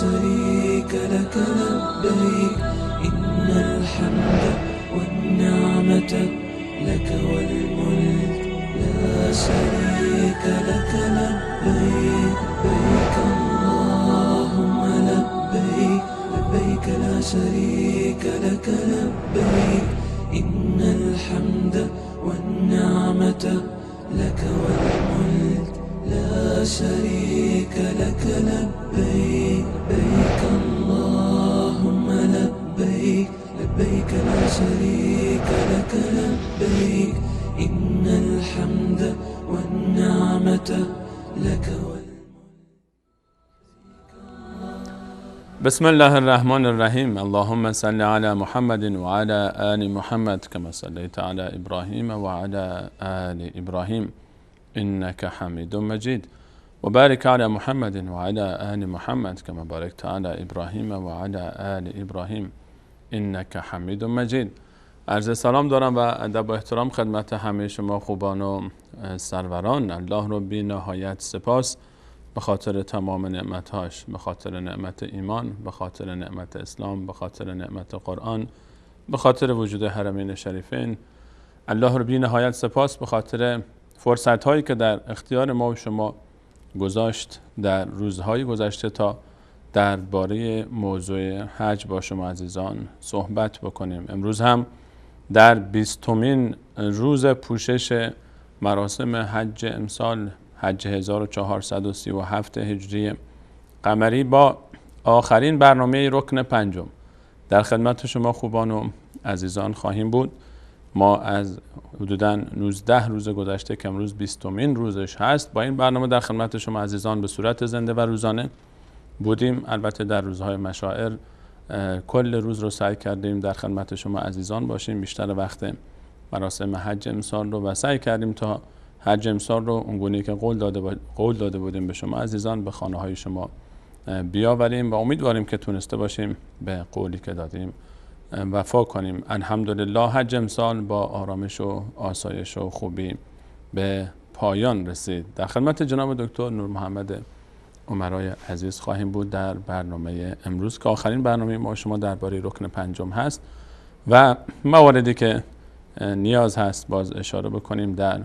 شريك لك لبيك إن الحمد والنعمة لك والملك لا شريك لك لبيك لبيك اللهم لبيك لبيك لا شريك لك لبيك إن الحمد والنعمة لك والملك لا شريك لك لبيك لبيك اللهم لبيك لبيك لا شريك لك لبيك إن الحمد والنعمة لك بسم الله الرحمن الرحيم اللهم صل على محمد وعلى آل محمد كما صليت على إبراهيم وعلى آل إبراهيم إنك حميد مجيد وبارك على محمد وعلى آل محمد كما باركت على إبراهيم وعلى آل إبراهيم إنك حميد مجيد. عرض سلام دارم و ادب و احترام خدمت همه شما خوبان و سروران. الله رو بی نهایت سپاس به خاطر تمام نعمتهاش، به خاطر نعمت ایمان، به خاطر نعمت اسلام، به خاطر نعمت قرآن، به خاطر وجود حرمین شریفین. الله رو بی نهایت سپاس به خاطر فرصت هایی که در اختیار ما و شما گذاشت در روزهای گذشته تا درباره موضوع حج با شما عزیزان صحبت بکنیم. امروز هم در 20مین روز پوشش مراسم حج امسال، حج 1437 هجری قمری، با آخرین برنامه رکن پنجم در خدمت شما خوبان و عزیزان خواهیم بود. ما از حدوداً 19 روز گذشته که امروز 20مین روزش هست با این برنامه در خدمت شما عزیزان به صورت زنده و روزانه بودیم. البته در روزهای مشاعر کل روز رو سعی کردیم در خدمت شما عزیزان باشیم، بیشتر وقت مراسم حج امسال رو، و سعی کردیم تا حج امسال رو اونگونه که قول داده بودیم به شما عزیزان به خانه های شما بیاوریم و امیدواریم که تونسته باشیم به قولی که دادیم وفا کنیم. الحمدلله حج امسال با آرامش و آسایش و خوبی به پایان رسید. در خدمت جناب دکتر نور محمد امرای عزیز خواهیم بود در برنامه امروز که آخرین برنامه ما شما درباره رکن پنجم هست و مواردی که نیاز هست باز اشاره بکنیم در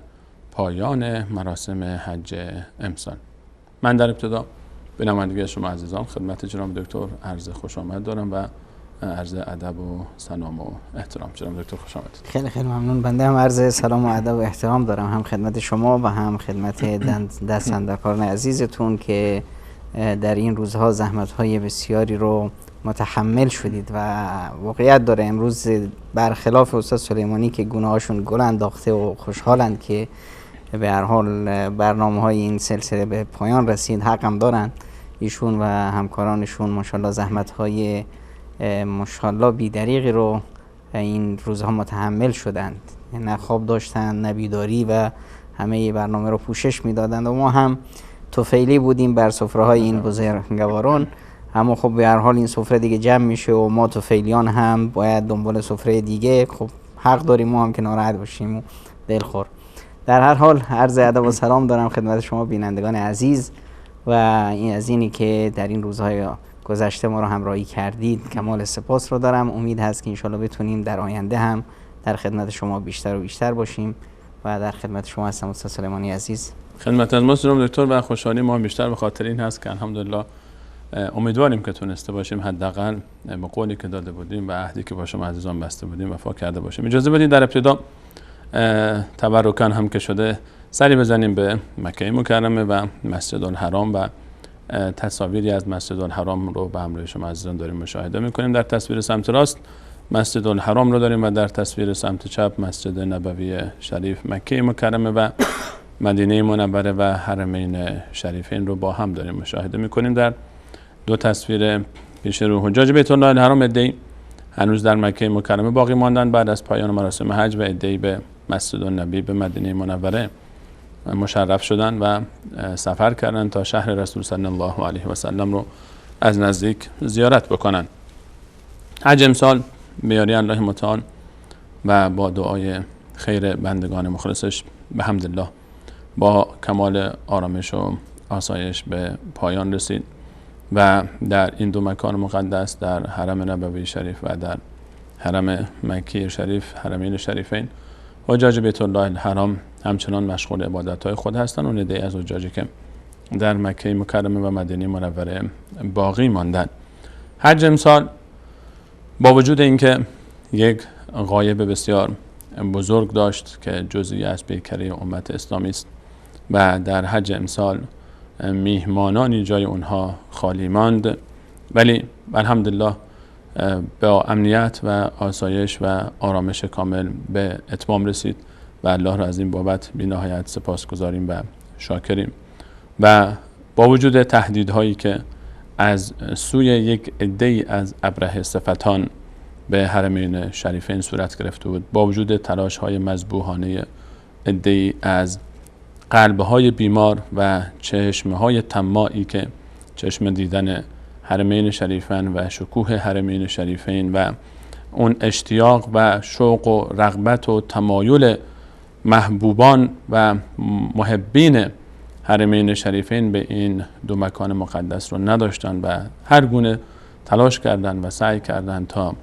پایان مراسم حج امسال. من در ابتدا به نمایندگی شما عزیزان خدمت جناب دکتر عرض خوش آمد دارم و عرض ادب و سلام و احترام. جناب دکتر خوش آمدید. خیلی خیلی ممنون. بنده هم عرض سلام و ادب و احترام دارم، هم خدمت شما و هم خدمت دستاندرکاران عزیزتون که در این روزها زحمت‌های بسیاری رو متحمل شدید و واقعیت داره امروز برخلاف استاد سلیمانی که گونه‌هاشون گل انداخته و خوشحالند که به هر حال برنامه‌های این سلسله به پایان رسید، حق هم دارن ایشون و همکارانشون. ماشاءالله زحمت‌های ماشاءالله بی‌دریغی رو این روزها متحمل شدند، نه خواب داشتن نه بیداری و همه برنامه رو پوشش میدادند و ما هم طفیلی بودیم بر سفره‌های این بزرگواران. اما خب به هر حال این سفره دیگه جمع میشه و ما طفیلیان هم باید دنبال سفره دیگه، خب حق داریم ما هم که ناراحت باشیم و دلخور. در هر حال عرض ادب و سلام دارم خدمت شما بینندگان عزیز و این از اینی که در این روزهای گذشته ما رو همراهی کردید کمال سپاس رو دارم. امید هست که انشالله بتونیم در آینده هم در خدمت شما بیشتر و بیشتر باشیم و در خدمت شما هستم استاد سلیمانی عزیز. خدمت از ما جناب دکتر و خوشحالی ما بیشتر به خاطر این هست که الحمدلله امیدواریم که تونسته باشیم حداقل به قولی که داده بودیم و عهدی که با شما عزیزان بسته بودیم وفا کرده باشیم. اجازه بدید در ابتدا تبرکاً هم که شده سری بزنیم به مکه مکرمه و مسجد الحرام و تصاویری از مسجد الحرام رو به همراه شما عزیزان داریم مشاهده میکنیم. در تصویر سمت راست مسجد الحرام رو داریم و در تصویر سمت چپ مسجد نبوی شریف مکه مکرمه و مدینه منوره و حرمین شریفین رو با هم داریم مشاهده میکنیم. در دو تصویر پیش رو حجاج بیت الله الحرام عده‌ای هنوز در مکه مکرمه باقی ماندن بعد از پایان مراسم حج و عده‌ای به مسجد النبی به مدینه منوره مشرف شدن و سفر کردن تا شهر رسول صلی الله علیه و سلم رو از نزدیک زیارت بکنن. حج امسال به یاری الله متعال و با دعای خیر بندگان مخلصش به حمدالله با کمال آرامش و آسایش به پایان رسید و در این دو مکان مقدس، در حرم نبوی شریف و در حرم مکی شریف، حرمین شریفین، حجاج بیت الله الحرام همچنان مشغول عبادت‌های خود هستند. اون عده‌ای از حجاجی که در مکه مکرمه و مدینه منوره باقی ماندن. حج امسال با وجود اینکه یک غایب بسیار بزرگ داشت که جزئی از پیکره امت اسلامی است و در حج امسال میهمانانی جای اونها خالی ماند، ولی الحمدلله با امنیت و آسایش و آرامش کامل به اتمام رسید و الله را از این بابت بی‌نهایت سپاسگزاریم و شاکریم. و با وجود تهدیدهایی که از سوی یک عده‌ای از ابرهه صفتان به حرمین شریفین صورت گرفته بود، با وجود تلاش‌های مذبوحانه عده‌ای از قلب‌های بیمار و چشم‌های طماعی که چشم دیدن حرمین شریفین و شکوه حرمین شریفین و اون اشتیاق و شوق و رغبت و تمایل محبوبان و محبین حرمین شریفین به این دو مکان مقدس رو نداشتن و هر گونه تلاش کردن و سعی کردن تا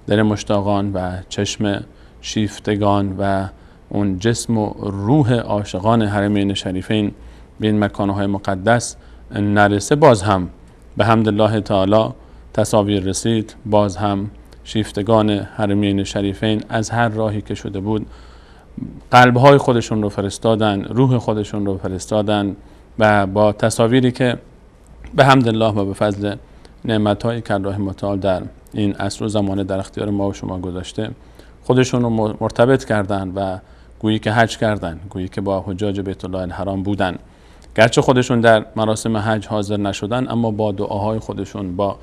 دل مشتاقان و چشم شیفتگان و اون جسم و روح عاشقان حرمین شریفین به این مکانهای مقدس نرسه. باز هم به حمدالله تعالی تصاویر رسید، باز هم شیفتگان حرمین شریفین از هر راهی که شده بود قلبهای خودشون رو فرستادن، روح خودشون رو فرستادن و با تصاویری که به حمدالله و به فضل نعمت‌هایی که الله متعال در این عصر و زمانه در اختیار ما و شما گذاشته خودشون رو مرتبط کردن و گویی که حج کردن، گویی که با حجاج بیت الله الحرام بودن. گرچه خودشون در مراسم حج حاضر نشدن، اما با دعاهای خودشون، با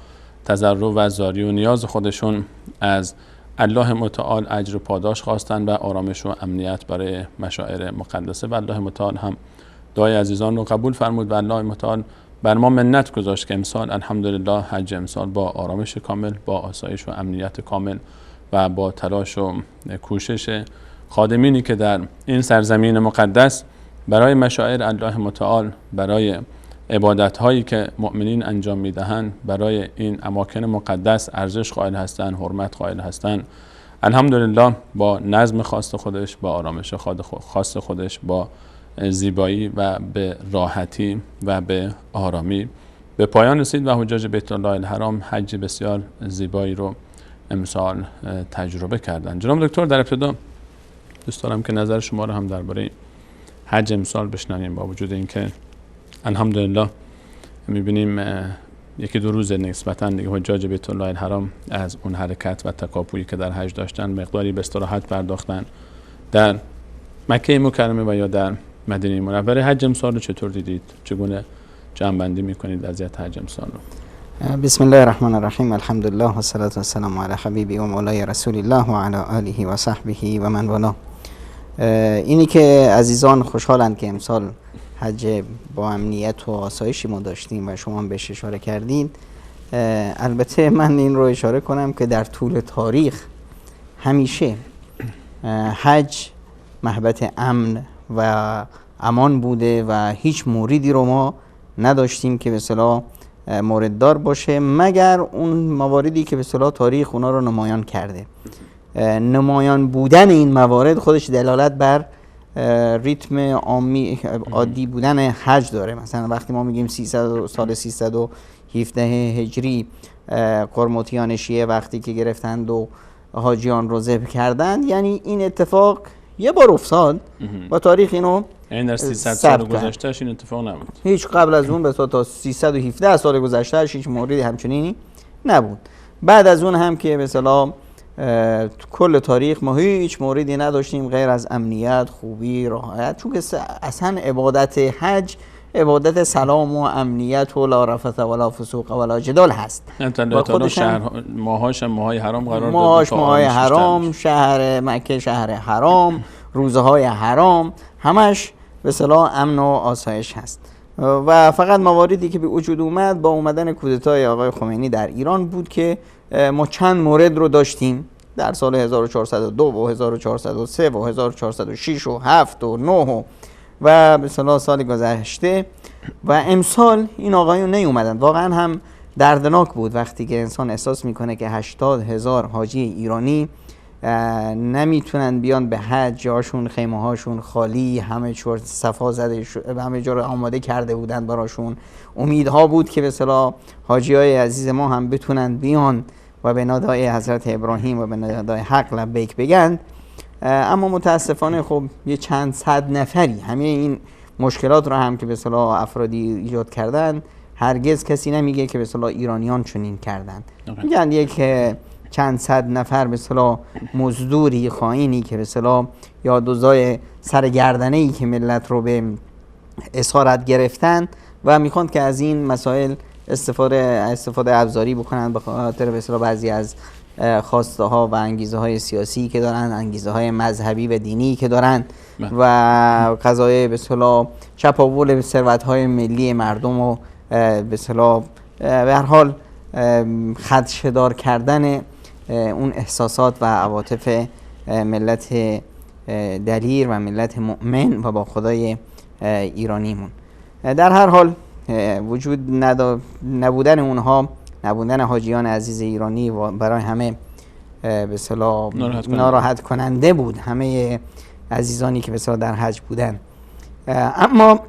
تضرع و زاری و نیاز خودشون از الله متعال اجر و پاداش خواستن و آرامش و امنیت برای مشاعر مقدسه و الله متعال هم دعای عزیزان رو قبول فرمود و الله متعال بر ما منت گذاشت که امسال الحمدلله حج امسال با آرامش کامل، با آسایش و امنیت کامل و با تلاش و کوشش خادمینی که در این سرزمین مقدس برای مشاعر الله متعال، برای عبادت هایی که مؤمنین انجام میدهند، برای این اماکن مقدس ارزش قائل هستند، حرمت قائل هستند، الحمدلله با نظم خاص خودش، با آرامش خاص خودش، با زیبایی و به راحتی و به آرامی به پایان رسید و حجاج بیت الله الحرام حج بسیار زیبایی رو امسال تجربه کردند. جناب دکتر، در ابتدا دوست دارم که نظر شما رو هم درباره حج امسال بشنویم، با وجود اینکه الحمدلله می‌بینیم یکی دو روز نسبتاً دیگه حجاج بیت الله الحرام از اون حرکت و تکاپویی که در حج داشتن مقداری به استراحت پرداختن. در مکه مکرمه و یا در مدینه منوره حج امسال رو چطور دیدید؟ چگونه جمع‌بندی می‌کنید وضعیت حج امسال رو؟ بسم الله الرحمن الرحیم، الحمدلله و الصلاة والسلام علی حبیبی و مولای رسول الله و علی آله و صحبه و من والاه. اینی که عزیزان خوشحالند که امسال حج با امنیت و آسایشی ما داشتیم و شما هم بهش اشاره کردید. البته من این رو اشاره کنم که در طول تاریخ همیشه حج محبت امن و امان بوده و هیچ موردی رو ما نداشتیم که به اصطلاح مورددار باشه، مگر اون مواردی که به اصطلاح تاریخ اونا رو نمایان کرده. نمایان بودن این موارد خودش دلالت بر ریتم عادی بودن حج داره. مثلا وقتی ما میگیم سال 317 هجری قرمطیان شیعه وقتی که گرفتند و حاجیان رو ذبح کردند، یعنی این اتفاق یه بار افتاد و تاریخ اینو این در 300 سال گذشتهش این اتفاق نبود. هیچ قبل از اون به تا 317 سال گذشتهش هیچ موردی همچنینی نبود. بعد از اون هم که به اصطلاح کل تاریخ ما هیچ موردی نداشتیم غیر از امنیت، خوبی، راحت، چون که اصلا عبادت حج عبادت سلام و امنیت و لا رفث ولا فسوق ولا جدال هست. و خودش ماهاش ماهای حرام قرار داده، ماهاش ماهای حرام، شهر مکه شهر حرام، روزهای حرام، همش به اصطلاح امن و آسایش هست. و فقط مواردی که به وجود اومد با اومدن کودتای آقای خمینی در ایران بود که ما چند مورد رو داشتیم در سال 1402 و 1403 و 1406 و 7 و 9 و به اصطلاح سال گذشته و امسال این آقایون نیومدن. واقعا هم دردناک بود وقتی که انسان احساس میکنه که 80,000 حاجی ایرانی نمیتونن بیان به حج، جاشون خیمه هاشون خالی، همه چور صفا زده همه جا رو آماده کرده بودن براشون. امیدها بود که به اصطلاح حاجی های عزیز ما هم بتونن بیان و به ندای حضرت ابراهیم و به ندای حق لبیک بگن. اما متاسفانه خب یه چند صد نفری همه این مشکلات رو هم که به اصطلاح افرادی ایجاد کردن، هرگز کسی نمیگه که به اصطلاح ایرانیان چنین کردن. میگن یک چند صد نفر به اصطلاح مزدوری خائنی که به اصطلاح یا دوزای سرگردنه ای که ملت رو به اسارت گرفتن و میخوان که از این مسائل استفاده ابزاری بکنن به خاطر به اصطلاح بعضی از خواسته ها و انگیزه های سیاسی که دارن، انگیزه های مذهبی و دینی که دارن و قضایه به اصطلاح چپاول ثروت های ملی مردم و به اصطلاح به هر حال خدشه‌دار کردن اون احساسات و عواطف ملت دلیر و ملت مؤمن و با خدای ایرانیمون. در هر حال وجود نبودن اونها، نبودن حاجیان عزیز ایرانی و برای همه به اصطلاح ناراحت کننده بود، همه عزیزانی که به اصطلاح در حج بودن. اما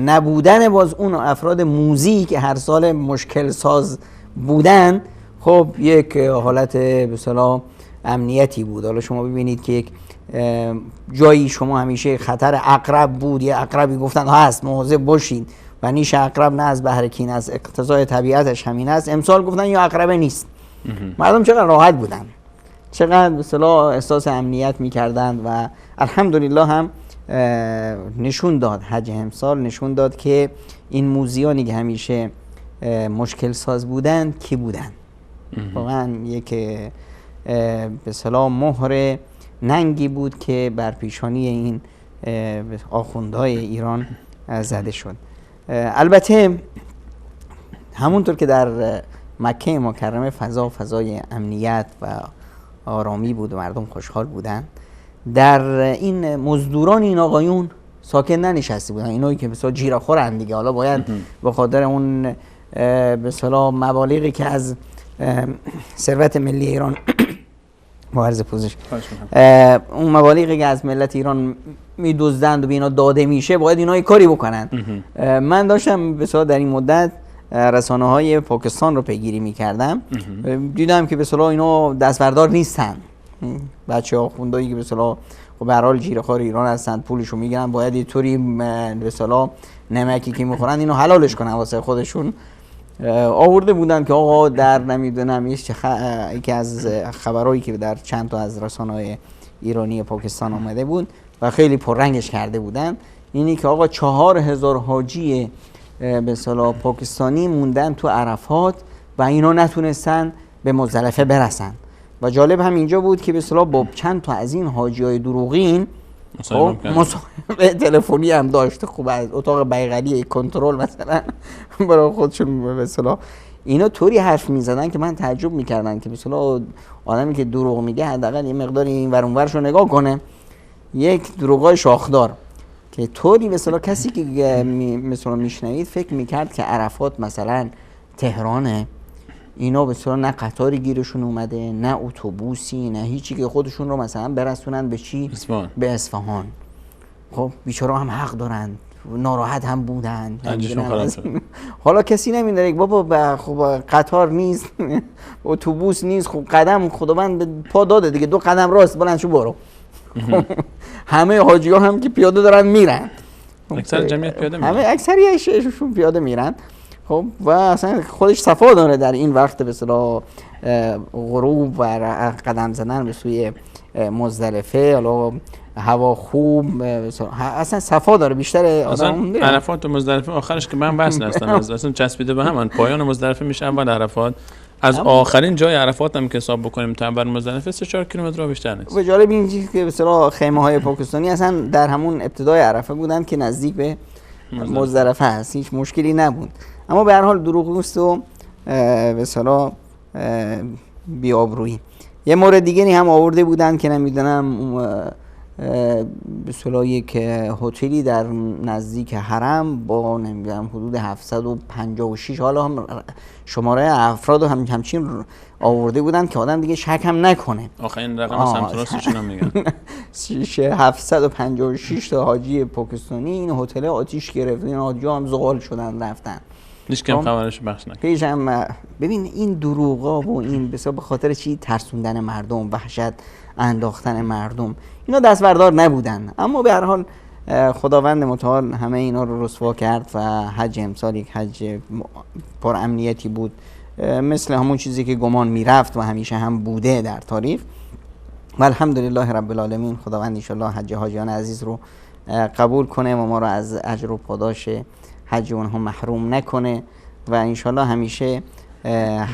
نبودن باز اون افراد موذی که هر سال مشکل ساز بودن، خب یک حالت به اصطلاح امنیتی بود. حالا شما ببینید که یک جایی شما همیشه خطر عقرب بود، یه عقربی گفتن هست مواظب باشید و نیش عقرب نه از بهر کین، از اقتضای طبیعتش همین است. امسال گفتن یا عقرب نیست. مردم چقدر راحت بودن، چقدر به اصطلاح احساس امنیت می‌کردند و الحمدلله هم نشون داد، حج امسال نشون داد که این موذیانی که همیشه مشکل ساز بودند کی بودند. واقعا یک به اصطلاح مهر ننگی بود که بر پیشانی این آخوندهای ایران زده شد. البته همونطور که در مکه مکرمه فضای امنیت و آرامی بود و مردم خوشحال بودند، در این مزدوران این آقایون ساکن ننشسته بودن. اینایی که مثلا جیره خورن دیگه، حالا باید به خاطر اون به اصطلاح مبالغی که از ثروت ملی ایران با عرض پوزش اون مبالغی که از ملت ایران میدزدند و به اینا داده میشه، باید اینا کاری بکنن. من داشتم به اصطلاح در این مدت رسانه های پاکستان رو پیگیری میکردم، دیدم که به اصطلاح اینا دستبردار نیستن. بچه ها خوندایی که به اصطلاح خب به هر حال جیره خوار ایران هستن، پولشو میگیرن، باید یه طوری به اصطلاح نمکی که میخورن اینو حلالش کنن واسه خودشون. آورده بودن که آقا در نمیدونم یکی از خبرایی که در چند تا از رسانه‌های ایرانی پاکستان آمده بود و خیلی پررنگش کرده بودن، اینی که آقا 4,000 حاجی به اصطلاح پاکستانی موندن تو عرفات و اینا نتونستن به مزدلفه برسن. و جالب هم اینجا بود که به اصطلاح با چند تا از این حاجیای دروغین مصاحبه تلفنی هم داشت. خوب از اتاق بیغلی کنترل مثلا برای خودشون به اصطلاح اینا طوری حرف میزدن که من تعجب میکردم که به اصطلاح آدمی که دروغ میگه حداقل یه مقدار این ور اون ورشو نگاه کنه. یک دروغای شاخدار که طوری به اصطلاح کسی که مثلا میشنوید فکر میکرد که عرفات مثلا تهرانه. اینا به اصطلاح نه قطاری گیرشون اومده، نه اتوبوسی، نه هیچی که خودشون رو مثلا برسونن به چی؟ به اصفهان. خب بیچاره هم حق دارن، ناراحت هم بودن. حالا کسی نمیدونه بابا خب قطار نیست اتوبوس نیست، خب قدم خداوند به پا داده دیگه، 2 قدم راست بلند شو برو. همه حاجی ها هم که پیاده دارن میرن، اکثر جمعیت پیاده میرن، همه اکثریتشون پیاده میرن. خب و اصلا خودش صفا داره در این وقت به اصطلاح غروب و قدم زدن به سوی مزدلفه، حالا هوا خوب اصلا صفا داره. بیشتر آدم عرفات و مزدلفه آخرش که من بس هستن اصلا چسبیده به هم. پایان مزدلفه میشه اول عرفات، از آخرین جای عرفات هم که حساب بکنیم تا اول مزدلفه 3-4 کیلومتر رو بیشتر نیست. به جالب این که به اصطلاح خیمه های پاکستانی اصلا در همون ابتدای عرفه بودن که نزدیک به مزدلفه هست، هیچ مشکلی نبود. اما به هر حال دروغگوست و به اصطلاح بی‌آبرویی. یه مورد دیگری هم آورده بودن که نمیدونم به اصطلاح یک هتلی در نزدیک حرم با نمیدونم حدود 756 حالا هم شماره افراد و همچین آورده بودن که آدم دیگه شک هم نکنه. آخه این رقم سمت راستشون هم میگن 756 تا حاجی پاکستانی این هتل آتیش گرفت، این حاجی‌ها هم زغال شدن رفتن. هیچ کم خبرش بخش نکرد. پیش هم ببین این دروغا و این به خاطر چی ترسوندن مردم، وحشت انداختن مردم، اینا دستبردار نبودن. اما به هر حال خداوند متعال همه اینا رو رسوا کرد و حج امسال یک حج پر امنیتی بود، مثل همون چیزی که گمان میرفت و همیشه هم بوده در تاریخ. و الحمدلله رب العالمین، خداوند ان شاء الله حج حاجیان عزیز رو قبول کنه و ما رو از اجر و پاداش حج اونها محروم نکنه و ان شاء الله همیشه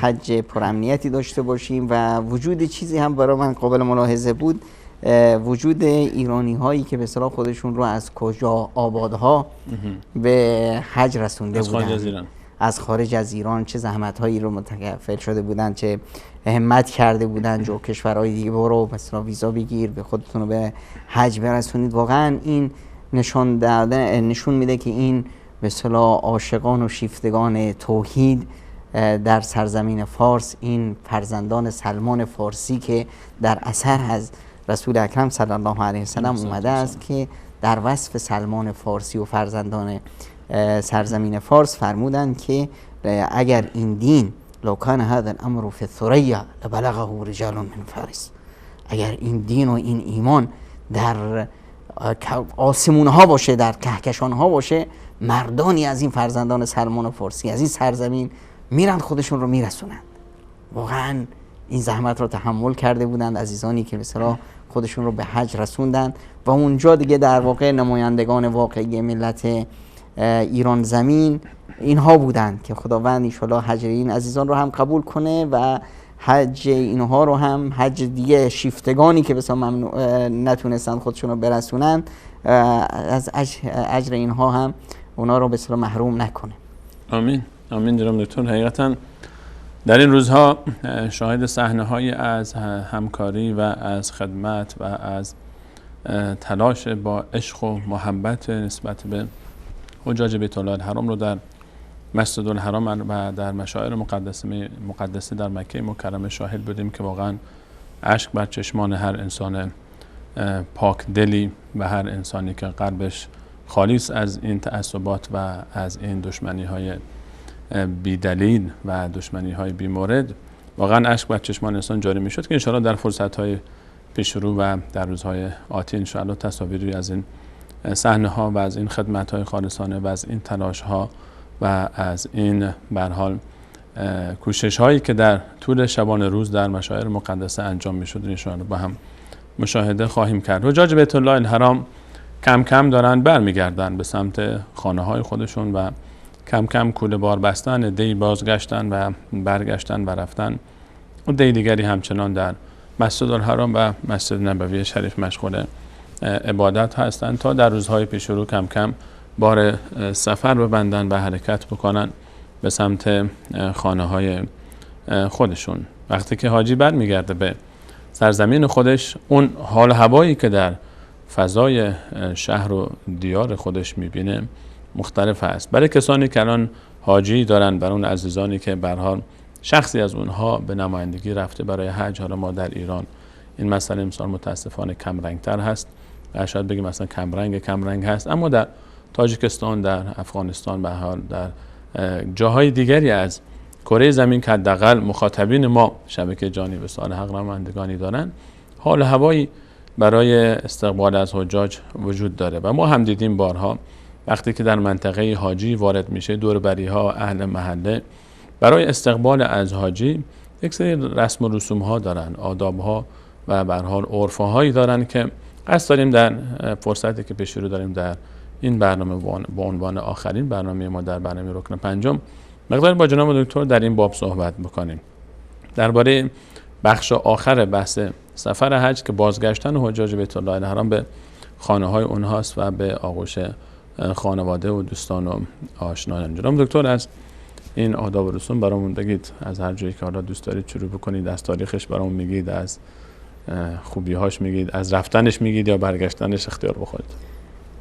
حج پر امنیتی داشته باشیم. و وجود چیزی هم برای من قابل ملاحظه بود، وجود ایرانی هایی که به اصطلاح خودشون رو از کجا آبادها به حج رسونده بودن، از خارج از ایران چه زحمت هایی رو متکفل شده بودن، چه همت کرده بودن جو کشورهای دیگه برو مثلا ویزا بگیر به خودتون رو به حج برسونید. واقعا این نشون میده که این به اصطلاح عاشقان و شیفتگان توحید در سرزمین فارس، این فرزندان سلمان فارسی که در اثر از رسول اکرم صلی الله علیه وسلم اومده است که در وصف سلمان فارسی و فرزندان سرزمین فارس فرمودند که اگر این دین لو کان هذا الامر فی الثریا لبلغه رجال من فارس، اگر این دین و این ایمان در آسمون ها باشه، در کهکشان ها باشه، مردانی از این فرزندان سلمان فارسی از این سرزمین میرن خودشون رو میرسونند. واقعا این زحمت رو تحمل کرده بودند عزیزانی که مثلا خودشون رو به حج رسوندن و اونجا دیگه در واقع نمایندگان واقعی ملت ایران زمین اینها بودند که خداوند ان شاءالله حج این عزیزان رو هم قبول کنه و حج اینها رو هم، حج دیگه شیفتگانی که مثلا نتونستن خودشون رو برسونن، از اجر اینها هم اونا رو به اصطلاح محروم نکنه. آمین آمین جناب دکتر. حقیقتا در این روزها شاهد صحنه‌هایی از همکاری و از خدمت و از تلاش با عشق و محبت نسبت به حجاج بیت الله الحرام رو در مسجد الحرام و در مشاعر مقدسه در مکه مکرمه شاهد بودیم که واقعا اشک بر چشمان هر انسان پاک دلی و هر انسانی که قلبش خالیس از این تعصبات و از این دشمنی‌های بی دلیل و دشمنی‌های بی مورد، واقعا اشک بر چشمان انسان جاری میشد که انشاءالله در فرصت‌های پیش رو و در روزهای آتی انشاءالله تصاویری از این صحنه‌ها و از این خدمت‌های خالصانه و از این تلاش‌ها و از این به هر حال کوشش‌هایی که در طول شبانه روز در مشاعر مقدسه انجام می‌شد انشاءالله با هم مشاهده خواهیم کرد. حجاج بیت الله الحرام کم کم دارن برمیگردن به سمت خانه‌های خودشون و کم کم کوله بار بستن، دی بازگشتن و برگشتن و رفتن. و دی دیگری همچنان در مسجد الحرام و مسجد نبوی شریف مشغول عبادت هستند تا در روزهای پیش رو کم کم بار سفر ببندن و حرکت بکنن به سمت خانه‌های خودشون. وقتی که حاجی برمیگرده به سرزمین خودش، اون حال هوایی که در فضای شهر و دیار خودش میبینه مختلف است. برای کسانی که الان حاجی دارن، برای اون عزیزانی که به هر حال شخصی از اونها به نمایندگی رفته برای حج، حالا ما در ایران این مسئله امسال متاسفانه کم رنگتر هست و شاید بگیم مثلا کم رنگ هست، اما در تاجیکستان، در افغانستان، به هر حال در جاهای دیگری از کره زمین که حداقل مخاطبین ما شبکه جانب صالح رمندگانی دارن، حال هوایی برای استقبال از حجاج وجود داره و ما هم دیدیم بارها وقتی که در منطقه حاجی وارد میشه، دوربری ها، اهل محله برای استقبال از حاجی یک سری رسم و رسوم ها دارن، آداب ها و به هر حال عرف هایی دارن که قصد داریم در فرصتی که پیش رو داریم در این برنامه با عنوان آخرین برنامه ما در برنامه رکن پنجم مقدار با جناب دکتر در این باب صحبت بکنیم درباره بخش آخر بحث سفر حج که بازگشتن حجاج بیت الله الحرام به خانه های اونهاست و به آغوش خانواده و دوستان و آشنایان. جناب دکتر از این آداب و رسوم برامون بگید، از هر جایی که حالا دوست دارید شروع بکنید، از تاریخش برامون میگید، از خوبی‌هاش میگید، از رفتنش میگید یا برگشتنش اختیار بخورید؟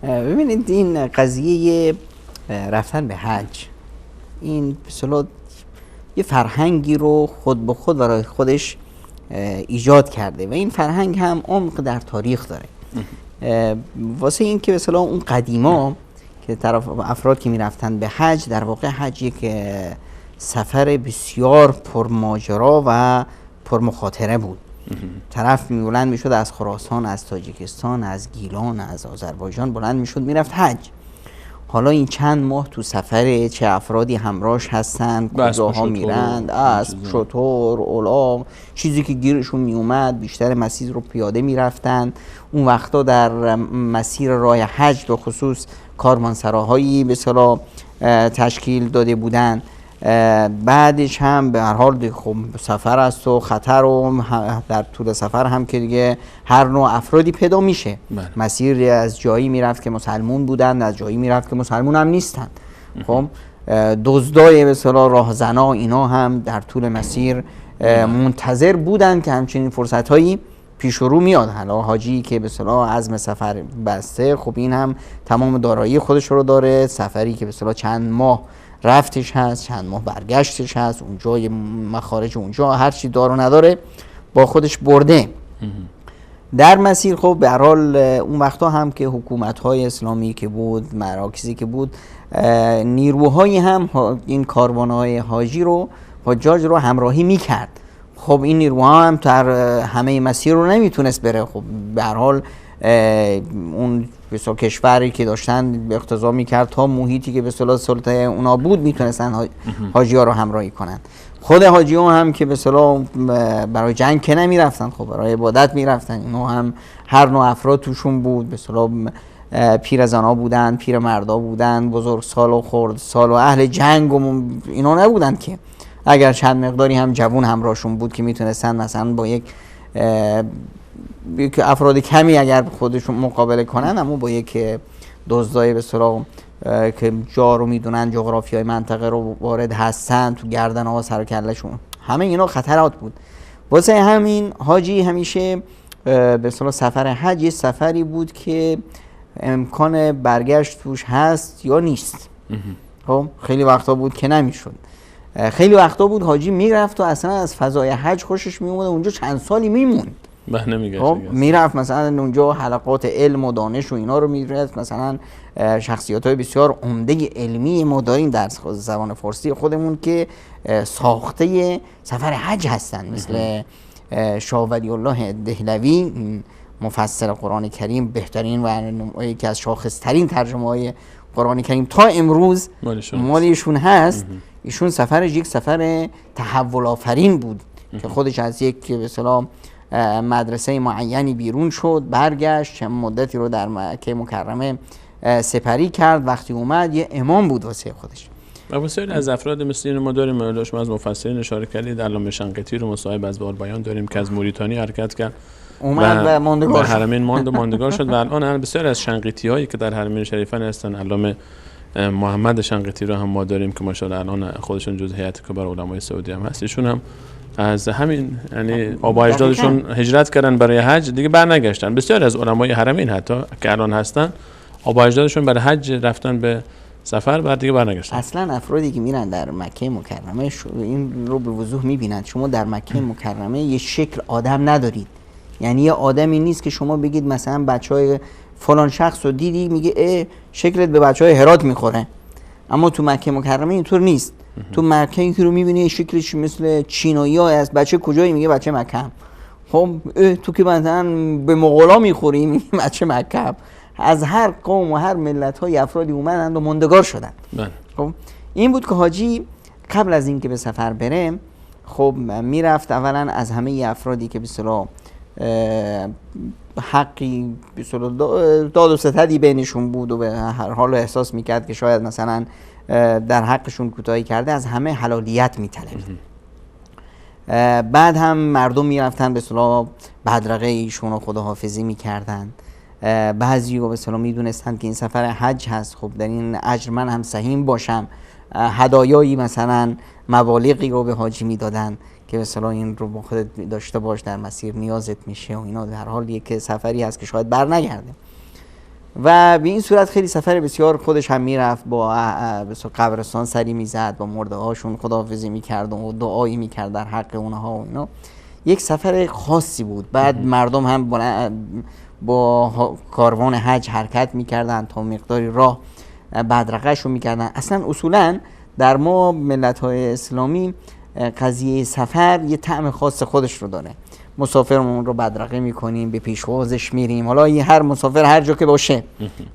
ببینید این قضیه رفتن به حج، این بسیار یه فرهنگی رو خود به خود برای خودش ایجاد کرده و این فرهنگ هم عمق در تاریخ داره. واسه این که مثلا اون قدیما که طرف افراد که میرفتن به حج، در واقع حج یک سفر بسیار پرماجرا و پرمخاطره بود. طرف بلند میشد از خراسان، از تاجیکستان، از گیلان، از آذربایجان بلند میشد میرفت حج. حالا این چند ماه تو سفره، چه افرادی همراهش هستن، کجاها میرند، اسب، شتر، الاغ، چیزی که گیرشون میومد، بیشتر مسیر رو پیاده میرفتن. اون وقتا در مسیر راه حج به خصوص کاروانسراهایی به اصطلاح تشکیل داده بودن. بعدش هم به هر حال خب سفر است و خطر و در طول سفر هم که دیگه هر نوع افرادی پیدا میشه. مسیر از جایی میرفت که مسلمون بودن، از جایی میرفت که مسلمون هم نیستن. خب دزدای به اصطلاح راهزنا اینا هم در طول مسیر منتظر بودن که همچنین فرصت‌هایی پیش رو میاد. حالا حاجی که به اصطلاح عزم سفر بسته، خب این هم تمام دارایی خودش رو داره. سفری که به اصطلاح چند ماه رفتش هست، چند ماه برگشتش هست، اونجا مخارج اونجا هر چی داره و نداره با خودش برده. در مسیر خب به هر حال اون وقتا هم که حکومت‌های اسلامی که بود، مراکزی که بود، نیروهایی هم این کاروان‌های حاجی رو، حجاج رو همراهی می‌کرد. خب این نیروها هم در همه مسیر رو نمیتونست بره. خب به هر حال اون بسیار کشوری که داشتن اقتضا میکرد تا محیطی که به اصطلاح سلطه اونا بود میتونستن حاجی ها رو همراهی کنن. خود حاجی ها هم که به اصطلاح برای جنگ که نمیرفتن، خب برای عبادت میرفتن. اینا هم هر نوع افراد توشون بود، به اصطلاح پیرزنا بودن، پیرمردا بودن، بزرگسال و خردسال و اهل جنگ و اینا نبودن که. اگر چند مقداری هم جوون همراهشون بود که میتونستن مثلا با یک افراد کمی اگر خودشون مقابله کنن، اما با یک دزدای به اصطلاح که جا رو میدونن، جغرافیای منطقه رو وارد هستن، تو گردن ها سر و کلهشون، همه اینا خطرات بود. واسه همین حاجی همیشه به اصطلاح سفر حج یه سفری بود که امکان برگشت توش هست یا نیست. خب خیلی وقتا بود که نمیشد. خیلی وقتا بود حاجی میرفت و اصلا از فضای حج خوشش میومد، اونجا چند سالی میموند. خب میرفت مثلا اونجا حلقات علم و دانش و اینا رو میرفت. مثلا شخصیت‌های بسیار عمده علمی ما داریم در زبان فارسی خودمون که ساخته سفر حج هستن، مثل شاه ولی الله دهلوی، مفسر قرآن کریم، بهترین و یکی از شاخص‌ترین ترجمه‌های قرآن کریم تا امروز مالیشون هست. ایشون سفرش یک سفر تحول آفرین بود که خودش از یک به اصطلاح مدرسه معینی بیرون شد، برگشت، چند مدتی رو در مکه مکرمه سپری کرد. وقتی اومد یه امام بود واسه خودش. و بسیاری از افراد مثل این ما داریم. شما از مفسرین اشاره کردید، علامه شنقیطی رو مصاحبه از باربیان داریم که از موریتانی حرکت کرد، اومد و ماندگار شد. حرمین ماندگار شد و الان بسیاری از شنقیطی هایی که در حرمین شریفین هستن، علامه محمد شنقیطی رو هم ما داریم که ماشاءالله الان خودشون جزء هیئت کبار علمای سعودی هم هست. ایشون هم از همین یعنی آبا اجدادشون هجرت کردن برای حج، دیگه برنگشتن. بسیاری از علمای حرمین حتی که الان هستن، آبا اجدادشون برای حج رفتن به سفر، بعد دیگه برنگشتن. اصلا افرادی که میرن در مکه مکرمه این رو به وضوح میبینن. شما در مکه مکرمه یه شکل آدم ندارید. یعنی یه آدمی نیست که شما بگید مثلا بچهای فلان شخص رو دیدی میگه شکلت به بچهای هرات میخوره. اما تو مکه مکرمه اینطور نیست. تو مکه یکی رو میبینی شکلش مثل چینایی‌ها است، بچه کجایی؟ میگه بچه مکه. خب تو که مثلا به مغولا میخوری میگه بچه مکه. از هر قوم و هر ملت های افرادی اومدن و ماندگار شدن. خب این بود که حاجی قبل از اینکه به سفر بره، خب میرفت اولا از همه افرادی که به اصطلاح حقی به اصطلاح داد و ستدی بینشون بود و به هر حال احساس میکرد که شاید مثلا در حقشون کوتاهی کرده، از همه حلالیت میطلبید. بعد هم مردم میرفتن به اصطلاح بدرقه ایشون رو خداحافظی میکردن. بعضی به اصطلاح میدونستن که این سفر حج هست، خب در این اجر من هم سهیم باشم. هدایایی مثلا مبالغی رو به حاجی میدادن که مثلا این رو با خودت داشته باش، در مسیر نیازت میشه و اینا. در حالیه که سفری هست که شاید بر نگرده و به این صورت خیلی سفر بسیار خودش هم میرفت، با قبرستان سری میزد، با مرده هاشون خداحافظی میکرد و دعایی میکرد در حق اونها و اینا. یک سفر خاصی بود. بعد مردم هم با کاروان حج حرکت میکردن، تا مقداری راه بدرقه‌اش رو میکردن. اصلا اصولا در ما ملت های اسلامی قضیه سفر یه طعم خاص خودش رو داره. مسافرمون رو بدرقه میکنیم، به پیشوازش میریم، حالا هر مسافر هر جا که باشه.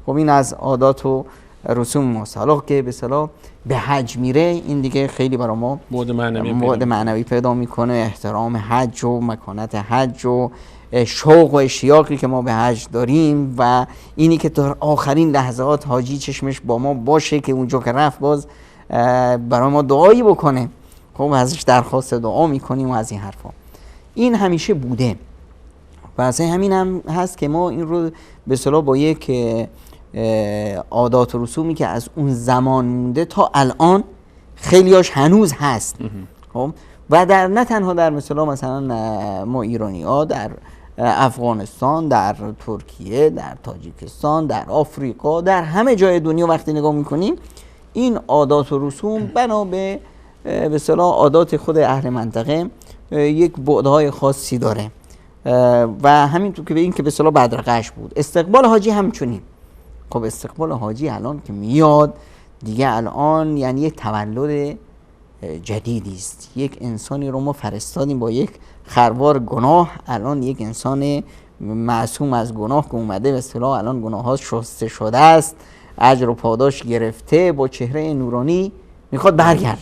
خب این از عادات و رسوم ماست. حالا که به اصطلاح به حج میره، این دیگه خیلی برای ما بعد معنوی پیدا میکنه. احترام حج و مکانت حج و شوق و اشتیاقی که ما به حج داریم و اینی که در آخرین لحظات حاجی چشمش با ما باشه که اونجا که رفت باز برای ما دعایی بکنه. خب ازش درخواست دعا میکنیم و از این حرفا. این همیشه بوده و اصلا همین هم هست که ما این رو به اصطلاح با یک عادات و رسومی که از اون زمان مونده تا الان خیلیاش هنوز هست. خب و در نه تنها در مثلا ما ایرانی ها، در افغانستان، در ترکیه، در تاجیکستان، در آفریقا، در همه جای دنیا وقتی نگاه میکنیم این عادات و رسوم بنا به اصطلاح عادات خود اهل منطقه یک بعدهای خاصی داره و همینطور که به این که به اصطلاح بدرقه‌اش بود. استقبال حاجی همچنین. خب استقبال حاجی الان که میاد دیگه، الان یعنی یک تولد جدیدی است. یک انسانی رو ما فرستادیم با یک خروار گناه، الان یک انسان معصوم از گناه که اومده به اصطلاح الان گناهاش شسته شده است، اجر و پاداش گرفته، با چهره نورانی میخواد برگرده.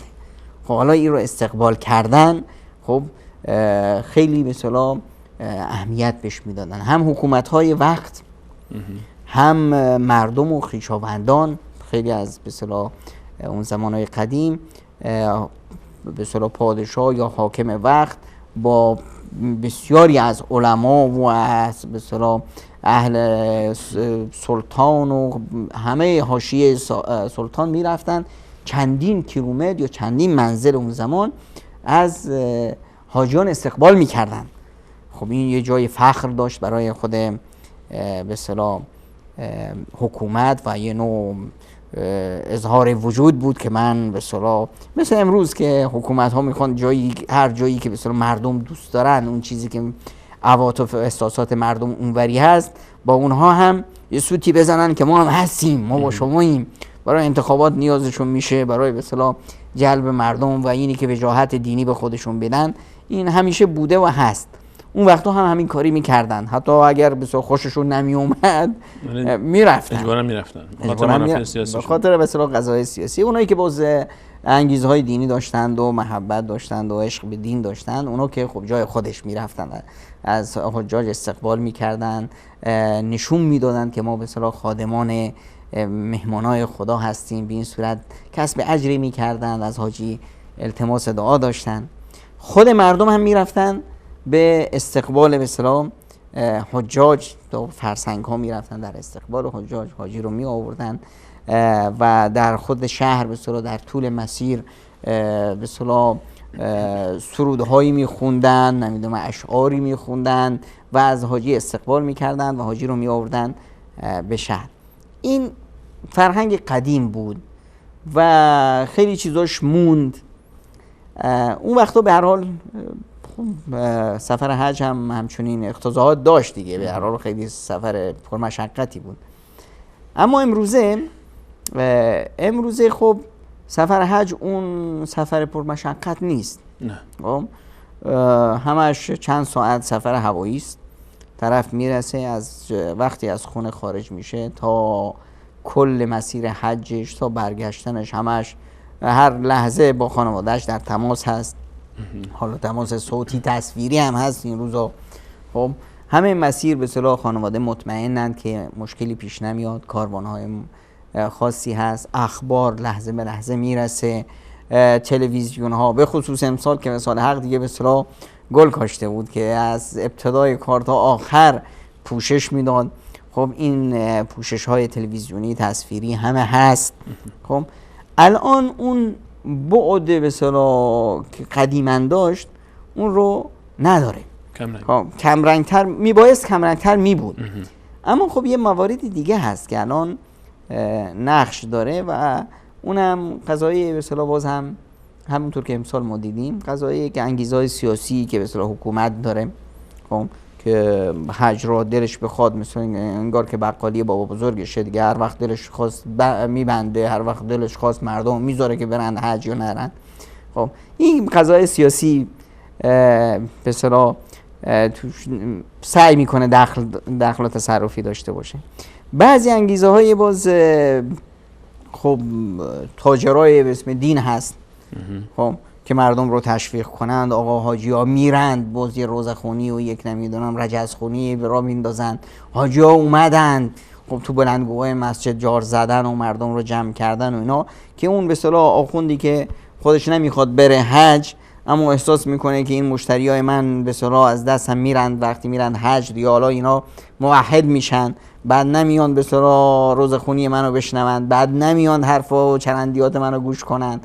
خب حالا این رو استقبال کردن خب خیلی به اصطلاح اهمیت بهش میدادن، هم حکومت‌های وقت هم مردم و خویشاوندان. خیلی از به اصطلاح اون زمانهای قدیم به اصطلاح پادشاه یا حاکم وقت با بسیاری از علما و از به اصطلاح اهل سلطان و همه حاشیه سلطان میرفتن چندین کیلومتر یا چندین منزل اون زمان از حاجیان استقبال میکردن. خب این یه جای فخر داشت برای خود به اصطلاح حکومت و یه نوع اظهار وجود بود که من به اصطلاح مثل امروز که حکومت ها میخوان هر جایی که به اصطلاح مردم دوست دارن، اون چیزی که عواطف و احساسات مردم اونوری هست با اونها هم یه سوتی بزنن که ما هم هستیم، ما با شماییم. برای انتخابات نیازشون میشه، برای به اصطلاح جلب مردم و اینی که وجاهت دینی به خودشون بدن. این همیشه بوده و هست. اون وقتا هم همین کاری میکردن، حتی اگر بسیار خوششون نمی اومد میرفتن، اجبارا میرفتن به خاطر به اصطلاح قضايا سیاسی. اونایی که باز انگیزهای دینی داشتند و محبت داشتند و عشق به دین داشتند، اونا که خب جای خودش میرفتن، از حجاج استقبال میکردن، نشون میدادن که ما به اصطلاح خادمان مهمانای خدا هستیم. به این صورت کسب اجری میکردن، از حاجی التماس دعا داشتن. خود مردم هم میرفتن به استقبال به اصطلاح حجاج، دو فرسنگ ها میرفتن در استقبال حجاج، حاجی رو می آوردن و در خود شهر به اصطلاح در طول مسیر به اصطلاح سرودهایی میخوندن، نمیدونم اشعاری میخوندن و از حاجی استقبال میکردن و حاجی رو می آوردن به شهر. این فرهنگ قدیم بود و خیلی چیزاش موند. اون وقتا به هر حال سفر حج هم همچنین اقتضاعات داشت دیگه، به هر حال خیلی سفر پرمشقتی بود. اما امروزه خب سفر حج اون سفر پرمشقت نیست. نه. خب همش چند ساعت سفر هوایی است. طرف میرسه، از وقتی از خونه خارج میشه تا کل مسیر حجش تا برگشتنش همش هر لحظه با خانوادهش در تماس هست. حالا تماس صوتی تصویری هم هست این روزا. خب همه مسیر به اصطلاح خانواده مطمئنند که مشکلی پیش نمیاد. کاروان‌های خاصی هست، اخبار لحظه به لحظه میرسه، تلویزیون ها به خصوص امسال که مثال حق دیگه به اصطلاح گل کاشته بود که از ابتدای کار تا آخر پوشش میداد. خب این پوشش های تلویزیونی تصویری همه هست. خب الان اون بعد به اصطلاح که قدیما داشت اون رو نداره. کم کمرنگتر میبایست کمرنگتر میبود. اما خب یه مواردی دیگه هست که الان نقش داره و اونم قضایی به اصطلاح باز هم همونطور که امسال ما دیدیم قضایی که انگیزهای سیاسی که به اصطلاح حکومت داره، خب که حج را دلش بخواد مثل انگار که بقالی بابا بزرگشه دیگه، هر وقت دلش خواست میبنده، هر وقت دلش خواست مردم میذاره که برن حج یا نرن. خب این قضای سیاسی به اصطلاح سعی میکنه دخل و تصرفی داشته باشه. بعضی انگیزه های باز خب تاجرای به اسم دین هست، خب که مردم رو تشویق کنند، آقا حاجی ها میرند باز یه روزخونی و یک نمیدونم رجزخونی به راه میندازن، حاجی ها اومدن خب تو بلندگوهای مسجد جار زدن و مردم رو جمع کردن و اینا، که اون به اصطلاح آخوندی که خودش نمیخواد بره حج اما احساس میکنه که این مشتری های من به اصطلاح از دستم میرند وقتی میرند حج دیگه، حالا اینا موحد میشن، بعد نمیان به اصطلاح روزخونی منو بشنوند، بعد نمیان حرفا و چرندیات منو گوش کنن،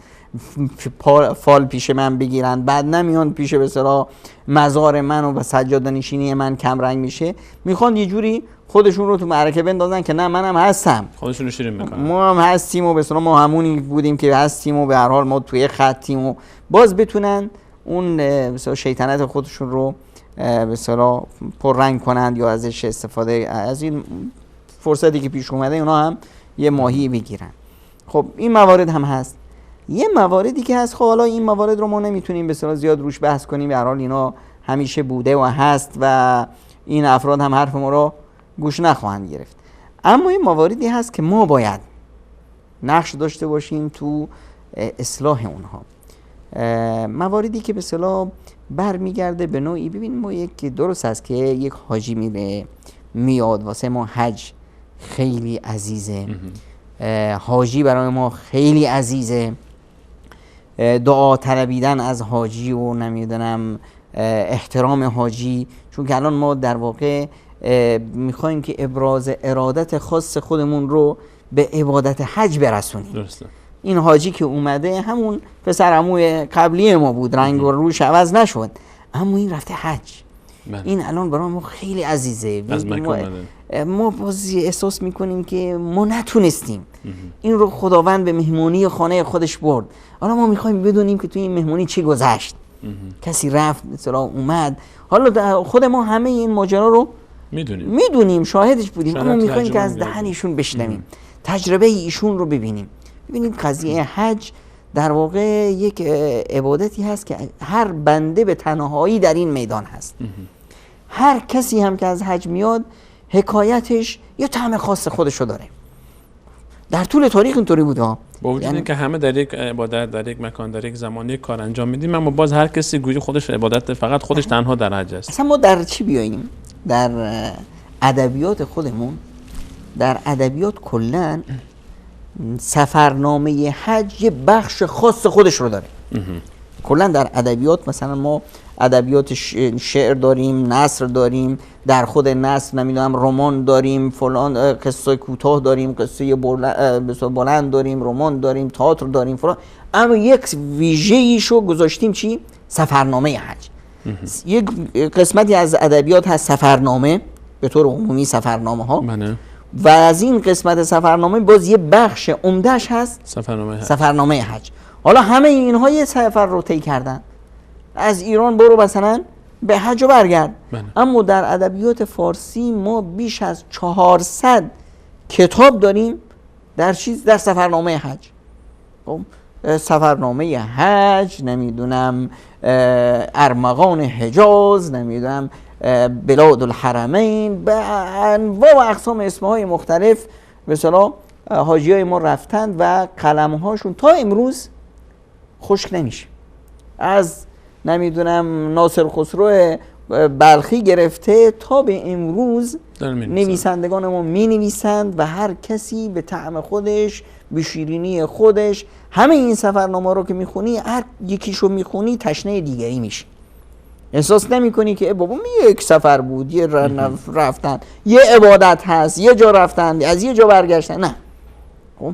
فال پیش من بگیرن، بعد نمیان پیش به اصطلاح مزار من و سجاده نشینی من کم رنگ میشه، میخوان یه جوری خودشون رو تو معرکه بندازن که نه منم هستم، خودشون رو شیرین میکنن، ما هم هستیم و به اصطلاح ما همونی بودیم که هستیم و به هر حال ما توی خطیم و باز بتونن اون به اصطلاح شیطنت خودشون رو به اصطلاح پررنگ کنند یا ازش استفاده از این فرصتی که پیش اومده اونا هم یه ماهی بگیرن. خب این موارد هم هست. یه مواردی که هست، خب حالا این موارد رو ما نمیتونیم به اصطلاح زیاد روش بحث کنیم، به هر حال اینا همیشه بوده و هست و این افراد هم حرف ما رو گوش نخواهند گرفت. اما این مواردی هست که ما باید نقش داشته باشیم تو اصلاح اونها. مواردی که به اصطلاح برمیگرده به نوعی، ببینیم ما یک درست هست که یک حاجی میاد واسه ما حج خیلی عزیزه، حاجی برای ما خیلی عزیزه، دعا طلبیدن از حاجی و نمیدونم احترام حاجی، چون که الان ما در واقع میخوایم که ابراز ارادت خاص خودمون رو به عبادت حج برسونیم. درسته. این حاجی که اومده همون پسر عموی قبلی ما بود، رنگ و روش عوض نشد، اما این رفته حج. این الان برای ما خیلی عزیزه. ما بازی احساس میکنیم که ما نتونستیم این رو خداوند به مهمونی خانه خودش برد، حالا ما میخوایم بدونیم که توی این مهمونی چی گذشت، کسی رفت مثلا اومد، حالا خود ما همه این ماجرا رو میدونیم شاهدش بودیم، اما میخوایم که از دهن ایشون بشنویم، تجربه ایشون رو ببینیم. ببینید قضیه حج در واقع یک عبادتی هست که هر بنده به تنهایی در این میدان هست. هر کسی هم که از حج میاد حکایتش یه طعم خاص خودشو داره. در طول تاریخ اینطوری بوده ها. با وجود اینکه همه در یک عبادت، در یک مکان، در یک زمان یک کار انجام میدیم، اما باز هر کسی گویی خودش عبادت فقط خودش تنها در حج است. اصلا ما در چی بیاییم؟ در ادبیات خودمون، در ادبیات کلا سفرنامه حج یه بخش خاص خودش رو داره. کلا در ادبیات مثلا ما ادبیات شعر داریم، نثر داریم، در خود نثر نمیدونم رمان داریم، فلان قصه کوتاه داریم، قصه بلند داریم، رمان داریم، تئاتر داریم فلان، اما یک ویژه‌ایشو گذاشتیم چی؟ سفرنامه حج. یک قسمتی از ادبیات هست سفرنامه، به طور عمومی سفرنامه ها، و از این قسمت سفرنامه باز یه بخش عمده‌اش هست سفرنامه حج. حالا همه اینها یه سفر رو طی کردن، از ایران برو مثلا به حج و برگرد. اما در ادبیات فارسی ما بیش از 400 کتاب داریم در سفرنامه حج. سفرنامه حج، نمیدونم ارمغان حجاز، نمیدونم بلاد الحرمین، به انواع و اقسام اسمهای مختلف به اصطلاح حاجیای ما رفتند و قلمهاشون تا امروز خشک نمیشه. از نمیدونم ناصر خسرو بلخی گرفته تا به امروز نویسندگان ما می نویسند و هر کسی به طعم خودش، به شیرینی خودش. همه این سفرنامه رو که میخونی، هر یکیشو میخونی تشنه دیگری میشه، احساس نمی کنی که بابا یک سفر بود، یه رفتن، یه عبادت هست، یه جا رفتن، از یه جا برگشتن. نه خب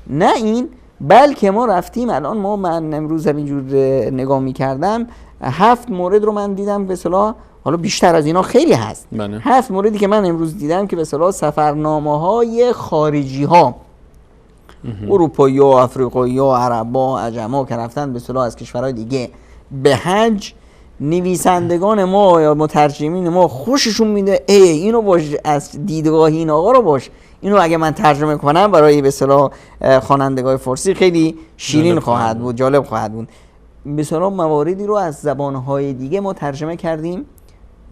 نه، این بلکه ما رفتیم الان من امروز همینجور نگاه میکردم 7 مورد رو من دیدم به اصطلاح، حالا بیشتر از اینا خیلی هست. بله. 7 موردی که من امروز دیدم که به اصطلاح سفرنامه‌های خارجی ها، اروپایی ها، افریقایی ها، عرب ها، عجم ها که رفتن به اصطلاح از کشورهای دیگه به حج، نویسندگان ما یا مترجمین ما خوششون میده اینو باش، از دیدگاه این آقا رو باش، اینو اگه من ترجمه کنم برای به اصطلاح خوانندگان فارسی خیلی شیرین خواهد بود، جالب خواهد بود. به اصطلاح مواردی رو از زبانهای دیگه ما ترجمه کردیم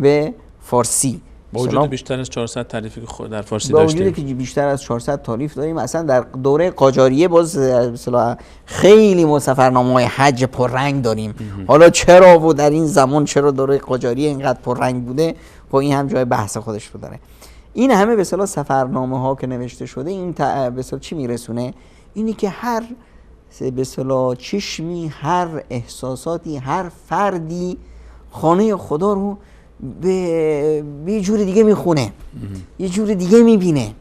به فارسی. با وجود بیشتر از 400 تعریفی که در فارسی با داشتیم، وجود که بیشتر از 400 تعریف داریم. اصلا در دوره قاجاریه باز مثلا خیلی ما سفرنامه‌های حج پررنگ داریم. حالا چرا و در این زمان چرا دوره قاجاریه اینقدر پررنگ بوده، خب این هم جای بحث خودش رو داره. این همه به اصطلاح سفرنامه‌ها که نوشته شده، این به اصطلاح چی میرسونه؟ اینی که هر به اصطلاح چشمی، هر احساساتی، هر فردی خانه خدا رو به یه جور دیگه میخونه، یه جور دیگه میبینه.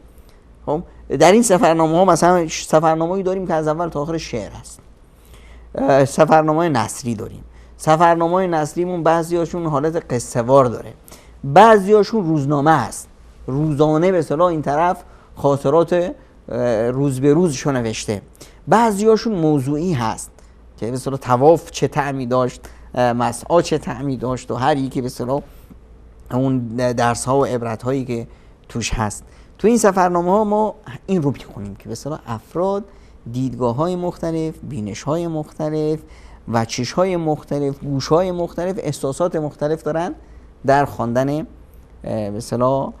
خب در این سفرنامه ها مثلا سفرنامه‌ای داریم که از اول تا آخر شعر هست، سفرنامه نثری داریم. سفرنامه نثریمون بعضیاشون حالت قصه وار داره، بعضیاشون روزنامه است، روزانه به اصطلاح این طرف خاطرات روز به روزشو نوشته. بعضیاشون موضوعی هست که به اصطلاح طواف چه طعمی داشت، مسعی چه طعمی داشت و هر یکی به اصطلاح اون درس ها و عبرت هایی که توش هست. تو این سفرنامه ها ما این رو می‌خونیم که به اصطلاح افراد دیدگاه های مختلف، بینش های مختلف، وجهش های مختلف، گوش های مختلف، احساسات مختلف دارن در خواندن به اصطلاح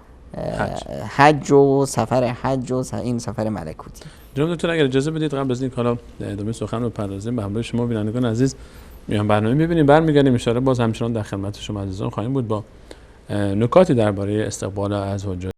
حج و سفر حج و این سفر ملکوتی. جناب دکتر اگر اجازه بدید قبل از اینکه حالا ادامه سخن رو بپردازیم به همراه شما بینندگان عزیز میان برنامه می‌بینیم، برمیگردیم ان شاءالله باز همچنان در خدمت شما عزیزان خواهیم بود با نکاتی درباره استقبال از حجاج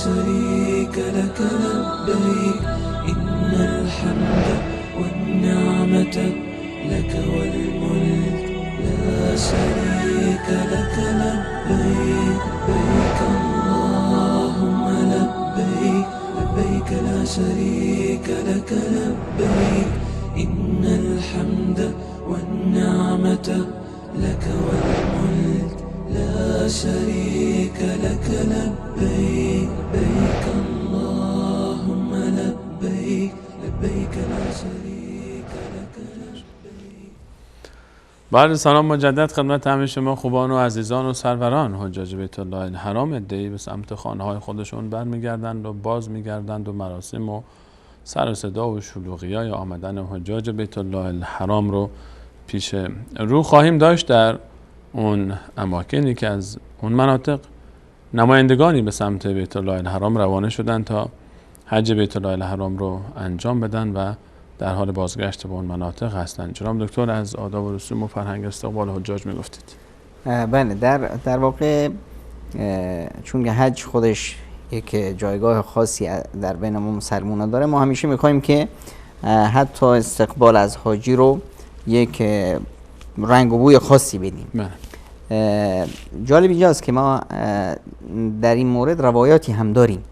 شريك لك لبيك إن الحمد والنعمة لك والملك لا شريك لك لبيك لبيك اللهم لبيك لبيك لا شريك لك لبيك إن الحمد والنعمة لك والملك لا شريك لك لبيك لبيك اللهم لبيك لبيك لا شريك لك لبيك. بعد سلام مجدد خدمت همه شما خوبان و عزیزان و سروران حجاج بیت الله الحرام. عده‌ای به سمت خانه‌های خودشون برمیگردند و باز میگردند و مراسم و سر و صدا و شلوغی‌های آمدن حجاج بیت الله الحرام رو پیش رو خواهیم داشت. در اون اماکنی که از اون مناطق نمایندگانی به سمت بیت الله الحرام روانه شدن تا حج بیت الله الحرام رو انجام بدن و در حال بازگشت به اون مناطق هستند. جناب دکتر از آداب و رسوم و فرهنگ استقبال حجاج میگفتید. بله، در واقع چون که حج خودش یک جایگاه خاصی در بین ما مسلمان‌ها داره، ما همیشه می‌خوایم که حتی استقبال از حاجی رو یک رنگ و بوی خاصی بدیم. جالب اینجاست که ما در این مورد روایاتی هم داریم.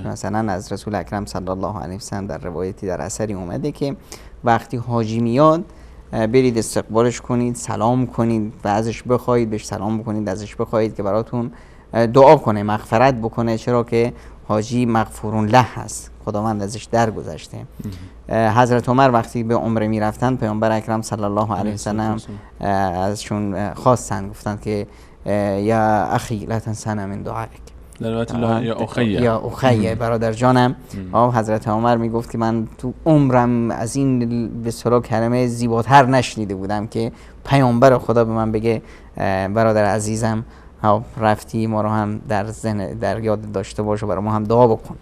مثلا از رسول اکرم صلی الله علیه و سلم در روایتی در اثری اومده که وقتی حاجی میاد برید استقبالش کنید، سلام کنید و ازش بخواید، بهش سلام بکنید، ازش بخواید که براتون دعا کنه، مغفرت بکنه، چرا که حاجی مغفورون له هست، خداوند ازش درگذشته. حضرت عمر وقتی به عمره میرفتن پیامبر اکرم صلی الله علیه و سلم ازشون خواستن، گفتن که یا اخی لا تنسنا من دعائک، یا اخیه برادر جانم. حضرت عمر میگفت که من تو عمرم از این به اصطلاح کلمه زیباتر نشنیده بودم که پیامبر خدا به من بگه برادر عزیزم، رفتی ما رو هم در یاد داشته باش و برای ما هم دعا بکن.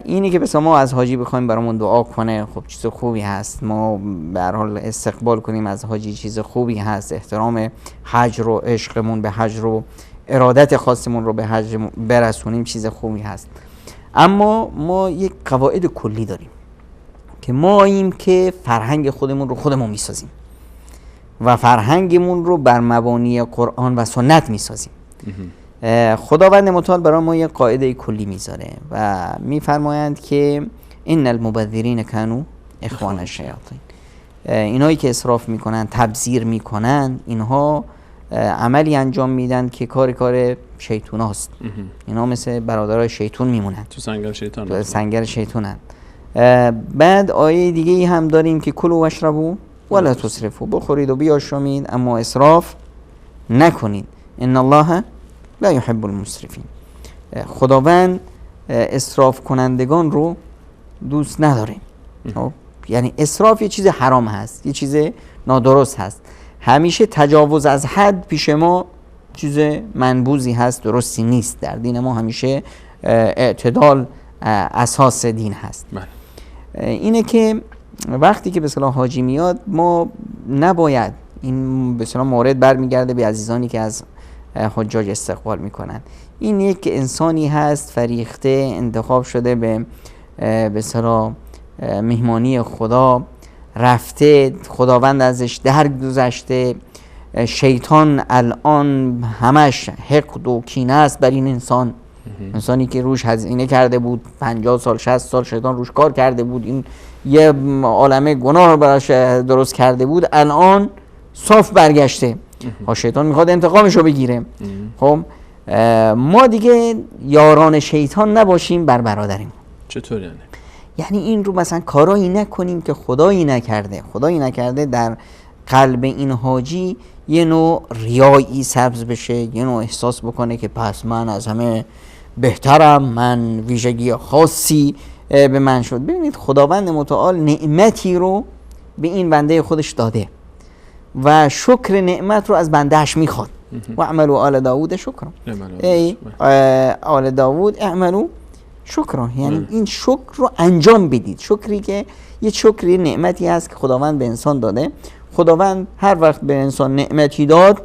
اینی که بس ما از حاجی بخوایم برامون دعا کنه، خب چیز خوبی هست. ما به هر حال استقبال کنیم از حاجی چیز خوبی هست. احترام حج رو، عشقمون به حج رو، ارادت خاصمون رو به حج برسونیم چیز خوبی هست. اما ما یک قواعد کلی داریم که ماییم که فرهنگ خودمون رو خودمون میسازیم و فرهنگمون رو بر مبانی قرآن و سنت میسازیم. خداوند متعال برای ما یک قاعده کلی میذاره و میفرمایند که ان المبذرین کانوا اخوان الشیاطین. اینایی که اسراف میکنن، تبذیر میکنن، اینها عملی انجام میدن که کار شیطون هاست. اینا مثل برادرای شیطون میمونن، تو سنگر شیطونن. بعد آیه دیگه ای هم داریم که کلوا و اشربوا ولا تسرفوا، بخورید و بیاشامید اما اسراف نکنید. ان الله لا يحب المسرفین. خداوند اسراف کنندگان رو دوست نداره. یعنی اسراف یه چیز حرام هست، یه چیز نادرست هست. همیشه تجاوز از حد پیش ما چیز منبوذی هست، درستی نیست. در دین ما همیشه اعتدال اساس دین هست. اینه که وقتی که به اصطلاح حاجی میاد، ما نباید، این به اصطلاح مورد برمیگرده به عزیزانی که از حجاج استقبال میکنن، این یک انسانی هست فریخته، انتخاب شده به اصطلاح مهمانی خدا، رفته، خداوند ازش درگذشته. شیطان الان همش حقد و کینه است بر این انسان. انسانی که روش هزینه کرده بود 50 سال 60 سال، شیطان روش کار کرده بود، این یه عالمه گناه براش درست کرده بود، الان صاف برگشته. شیطان میخواد انتقامشو بگیره. خب ما دیگه یاران شیطان نباشیم بر برادریم. چطور یعنی این رو مثلا کارایی نکنیم که خدایی نکرده در قلب این حاجی یه نوع ریایی سبز بشه، یه نوع احساس بکنه که پس من از همه بهترم، من ویژگی خاصی به من شد. ببینید خداوند متعال نعمتی رو به این بنده خودش داده و شکر نعمت رو از بندهش میخواد. و اعملوا آل داوود شکرا، ای آل داوود اعملوا شکرا، یعنی این شکر رو انجام بدید. شکری که یه شکری نعمتی هست که خداوند به انسان داده. خداوند هر وقت به انسان نعمتی داد،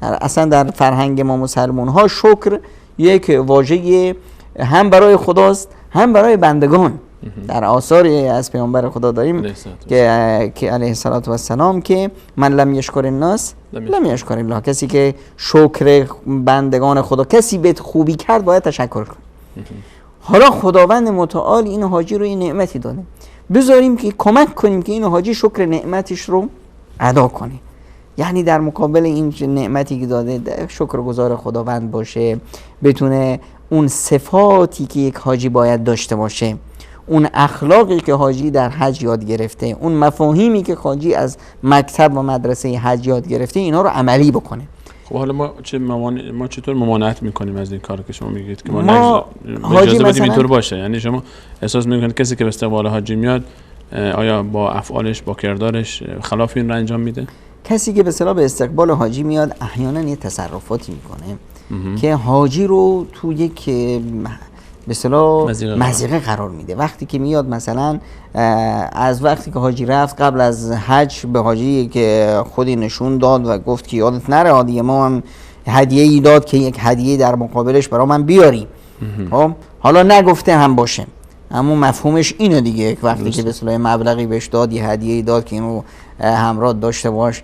اصلا در فرهنگ ما مسلمان ها شکر یک واژه هم برای خداست هم برای بندگان. در آثاری از پیامبر خدا داریم که علیه الصلاه و السلام که من لم یشکر الناس لم یشکر الله، کسی که شکر بندگان خدا، کسی به خوبی کرد باید تشکر کنه. حالا خداوند متعال این حاجی رو این نعمتی داده، بذاریم که کمک کنیم که این حاجی شکر نعمتش رو ادا کنه. یعنی در مقابل این نعمتی که داده شکرگزار خداوند باشه، بتونه اون صفاتی که یک حاجی باید داشته باشه، اون اخلاقی که حاجی در حج یاد گرفته، اون مفاهیمی که حاجی از مکتب و مدرسه حج یاد گرفته، اینا رو عملی بکنه. خب حالا ما چطور ممانعت میکنیم از این کار که شما میگید که ما اجازه بدیم اینطور باشه؟ یعنی شما احساس میکنید کسی که به استقبال حاجی میاد آیا با افعالش با کردارش خلاف این رو انجام میده؟ کسی که به اصطلاح به استقبال حاجی میاد احیانا یه تصرفاتی میکنه که حاجی رو تو یک به اصطلاح مضیقه قرار میده. وقتی که میاد مثلا از وقتی که حاجی رفت قبل از حج به حاجی که خودی نشون داد و گفت که یادت نره هدیه ما هم هدیه ای داد که یک هدیه در مقابلش برای من بیاری. خب حالا نگفته هم باشه، اما مفهومش اینه دیگه، وقتی که به اصطلاح مبلغی بهش داد، یه هدیه ای داد که اینو همراه داشته باش.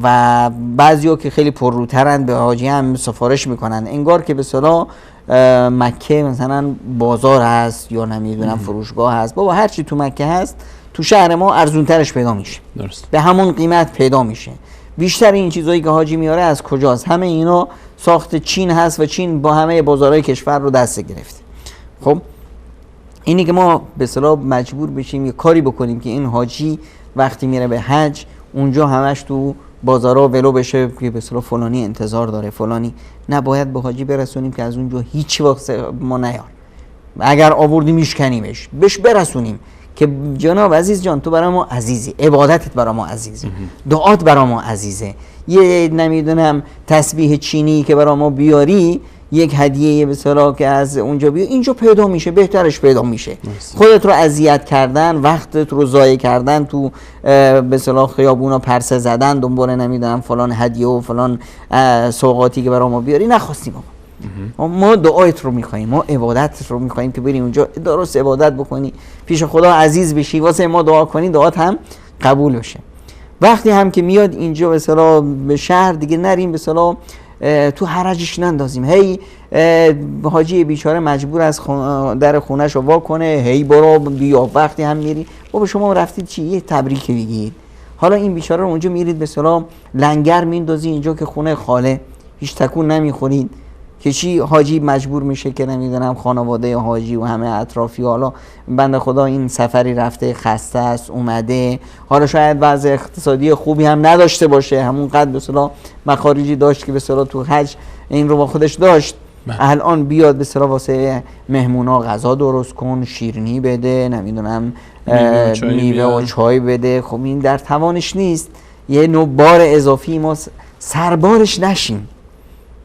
و بعضیا که خیلی پرروترن به حاجی هم سفارش میکنن، انگار که به اصطلاح مکه مثلا بازار هست یا نمیدونم فروشگاه هست. بابا هر چی تو مکه هست تو شهر ما ارزونترش پیدا میشه، درست، به همون قیمت پیدا میشه. بیشتر این چیزایی که حاجی میاره از کجاست؟ همه اینا ساخت چین هست و چین با همه بازارهای کشور رو دست گرفته. خب اینی که ما به اصطلاح مجبور بشیم یه کاری بکنیم که این حاجی وقتی میره به حج اونجا همش تو بازارها ولو بشه که به اصطلاح فلانی انتظار داره، فلانی نباید به حاجی برسونیم که از اونجا هیچ وقت ما نیار، اگر آوردی میشکنیمش، بهش برسونیم که جناب عزیز جان تو برای ما عزیزی، عبادتت برای ما عزیزه، دعات برای ما عزیزه، یه نمیدونم تسبیح چینی که برای ما بیاری، یک هدیه به اصطلاح که از اونجا بیاد اینجا پیدا میشه، بهترش پیدا میشه. خودت رو اذیت کردن، وقتت رو ضایع کردن تو به اصطلاح خیابونا پرسه زدن دنبال نمیدونم فلان هدیه و فلان سوغاتی که برای ما بیاری نخواستیم. ما دعایت رو میخوایم، ما عبادت رو میخوایم که بریم اونجا درست عبادت بکنی، پیش خدا عزیز بشی، واسه ما دعا کنی، دعات هم قبول بشه. وقتی هم که میاد اینجا به اصطلاح به شهر دیگه نریم به اصطلاح تو حرجش نندازیم، هی حاجی بیچاره مجبور از در خونه‌شو وا کنه، هی برو بیا. وقتی هم میری بابا شما رفتید چی یه تبریک بگید، حالا این بیچاره رو اونجا میرید به اصطلاح لنگر میندازی اینجا که خونه خاله، هیچ تکون نمیخورید که چی حاجی مجبور میشه که نمیدونم خانواده حاجی و همه اطرافی، حالا بنده خدا این سفری رفته خسته است اومده، حالا شاید وضع اقتصادی خوبی هم نداشته باشه، همون قد به اصطلاح مخارجی داشت که به اصطلاح تو حج این رو با خودش داشت، الان بیاد به اصطلاح واسه مهمونا غذا درست کن، شیرینی بده، نمیدونم میوه و چای بده. خب این در توانش نیست، یه نوع بار اضافی ما سربارش نشیم.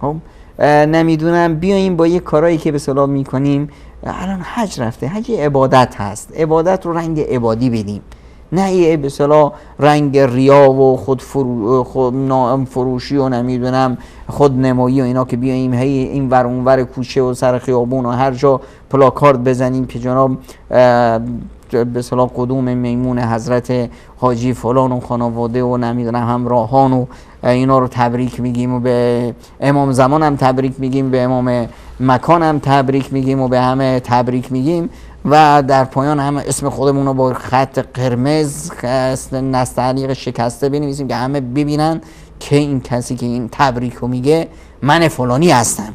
خب نمیدونم بیاییم با یه کارایی که به اصطلاح میکنیم. الان حج رفته، حج عبادت هست، عبادت رو رنگ عبادی بدیم، نه یه به اصطلاح رنگ ریا و خود فروشی و نمیدونم خود نمایی و اینا که بیاییم هی این ور اون ور کوچه و سر خیابون و هر جا پلاکارد بزنیم که جناب به اصطلاح قدوم میمون حضرت حاجی فلان و خانواده و نمیدونم همراهان و اینا رو تبریک میگیم و به امام زمان هم تبریک میگیم، به امام مکان هم تبریک میگیم و به همه تبریک میگیم و در پایان هم اسم خودمون رو با خط قرمز نستعلیق شکسته بنویسیم که همه ببینن که این کسی که این تبریک رو میگه من فلانی هستم.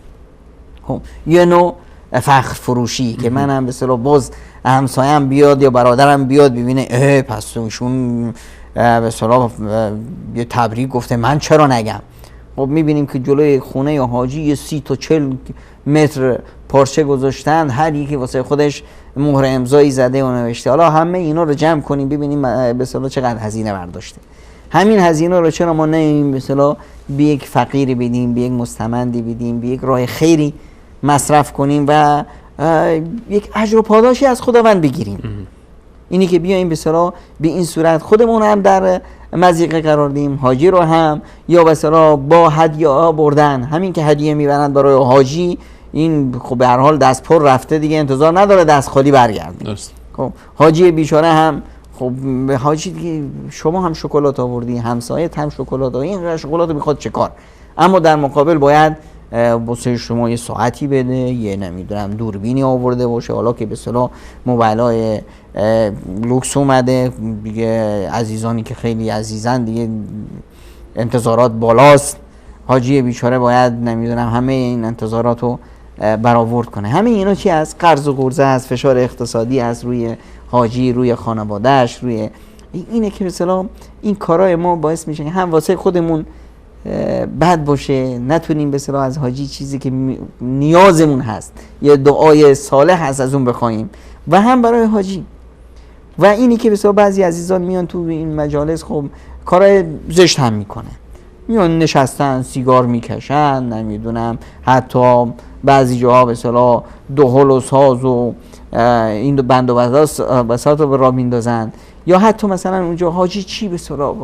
خب یه نوع فخر فروشی که من هم به اصطلاح باز همسایم بیاد یا برادرم بیاد ببینه پس ایشون به اصطلاح یه تبریک گفته من چرا نگم. خب میبینیم که جلوی خونه یا حاجی یه 30 تا 40 متر پارچه گذاشتن، هر یکی واسه خودش مهر امضایی زده و نوشته. حالا همه اینا رو جمع کنیم ببینیم به اصطلاح چقدر هزینه برداشته. همین هزینه رو چرا ما نمی‌بینیم به اصطلاح به یک فقیری بدیم، به یک مستمندی بدیم، به یک راه خیری مصرف کنیم و یک اجر و پاداشی از خداوند بگیریم. اینی که بیایم به اصطلاح به این صورت خودمون هم در مضیقه قرار دیم، حاجی رو هم، یا به اصطلاح با هدیه ها بردن، همین که هدیه میبرند برای حاجی این خب به هر حال دست پر رفته دیگه، انتظار نداره دست خالی برگرده. درست. خب حاجی بیچاره هم خب به حاجی دیگه شما هم شکلات آوردی، همسایت هم شکلات آوردی، این شکلات رو میخواد چه کار؟ اما در مقابل باید واسه شما یه ساعتی بده، یه نمیدونم دوربینی آورده باشه، حالا که به اصطلاح موبایل‌های لوکس اومده دیگه، عزیزانی که خیلی عزیزن دیگه انتظارات بالاست، حاجی بیچاره باید نمیدونم همه این انتظارات رو برآورد کنه. همه اینا چی از قرض و قرضه است، فشار اقتصادی از روی حاجی، روی خانواده‌اش، روی اینه که به اصطلاح این کارهای ما باعث میشه هم واسه خودمون بد باشه، نتونیم به اصطلاح از حاجی چیزی که نیازمون هست، یه دعای صالح هست از اون بخوایم، و هم برای حاجی. و اینی که به اصطلاح بعضی عزیزان میان تو این مجالس خب کارهای زشت هم میکنه، میان نشستن سیگار میکشن، نمیدونم حتی بعضی جاها به اصطلاح دهل و ساز و این دو بند و بساط رو به راه میندازن، یا حتی مثلا اونجا حاجی چی به اصطلاح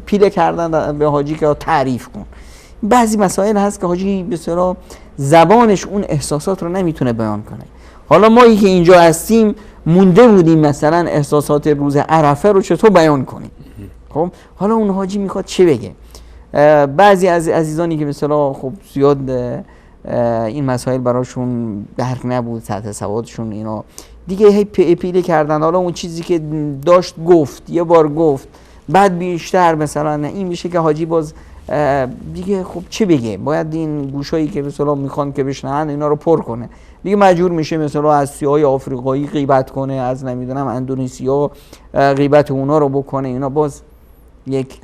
پیله کردن به حاجی که تعریف کن. بعضی مسائل هست که حاجی به اصطلاح زبانش اون احساسات رو نمیتونه بیان کنه. حالا ما که اینجا هستیم مونده بودیم مثلا احساسات روز عرفه رو چطور بیان کنیم. خب حالا اون حاجی میخواد چه بگه؟ بعضی از عزیزانی که مثلا خب زیاد این مسائل براشون درک نبود، سطح سوادشون اینا دیگه هی پیله کردن، حالا اون چیزی که داشت گفت، یه بار گفت، بعد بیشتر مثلا این میشه که حاجی باز دیگه خب چه بگه؟ باید این گوشایی که مثلا میخوان که بشنن اینا رو پر کنه دیگه، مجبور میشه مثلا از سیاهای آفریقایی غیبت کنه، از نمیدونم اندونزیا غیبت اونا رو بکنه، اینا باز یک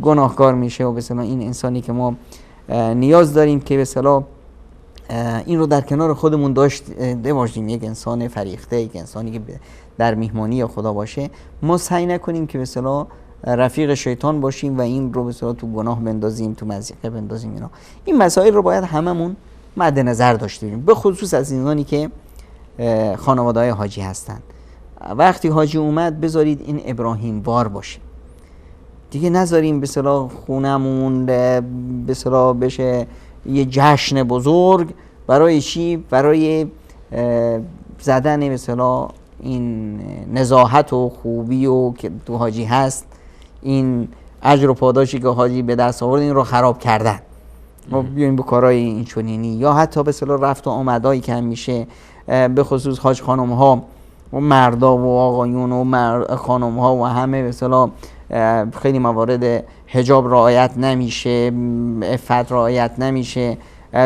گناهکار میشه. و مثلا این انسانی که ما نیاز داریم که مثلا این رو در کنار خودمون داشته باشیم، یک انسان فریخته، یک انسانی که در میهمانی خدا باشه، ما سعی نکنیم که مثلا رفیق شیطان باشیم و این رو مثلا تو گناه بندازیم، تو مضیقه بندازیم. این مسائل رو باید هممون مد نظر داشته باشیم، به خصوص از اینانی که خانواده‌های حاجی هستند. وقتی حاجی اومد بذارید این ابراهیم وار باشه دیگه، نذاریم به اصطلاح خونمون به اصطلاح بشه یه جشن بزرگ. برای چی؟ برای زدن به اصطلاح این نزاهت و خوبی و که تو حاجی هست، این اجر و پاداشی که حاجی به دست آورد این رو خراب کردن. ما بیایم به کارهای این چنینی، یا حتی به اصطلاح رفت و آمدایی که میشه به خصوص حاج خانم ها و مردا و آقایون و خانم ها و همه به اصطلاح خیلی موارد حجاب رعایت نمیشه، عفت رعایت نمیشه.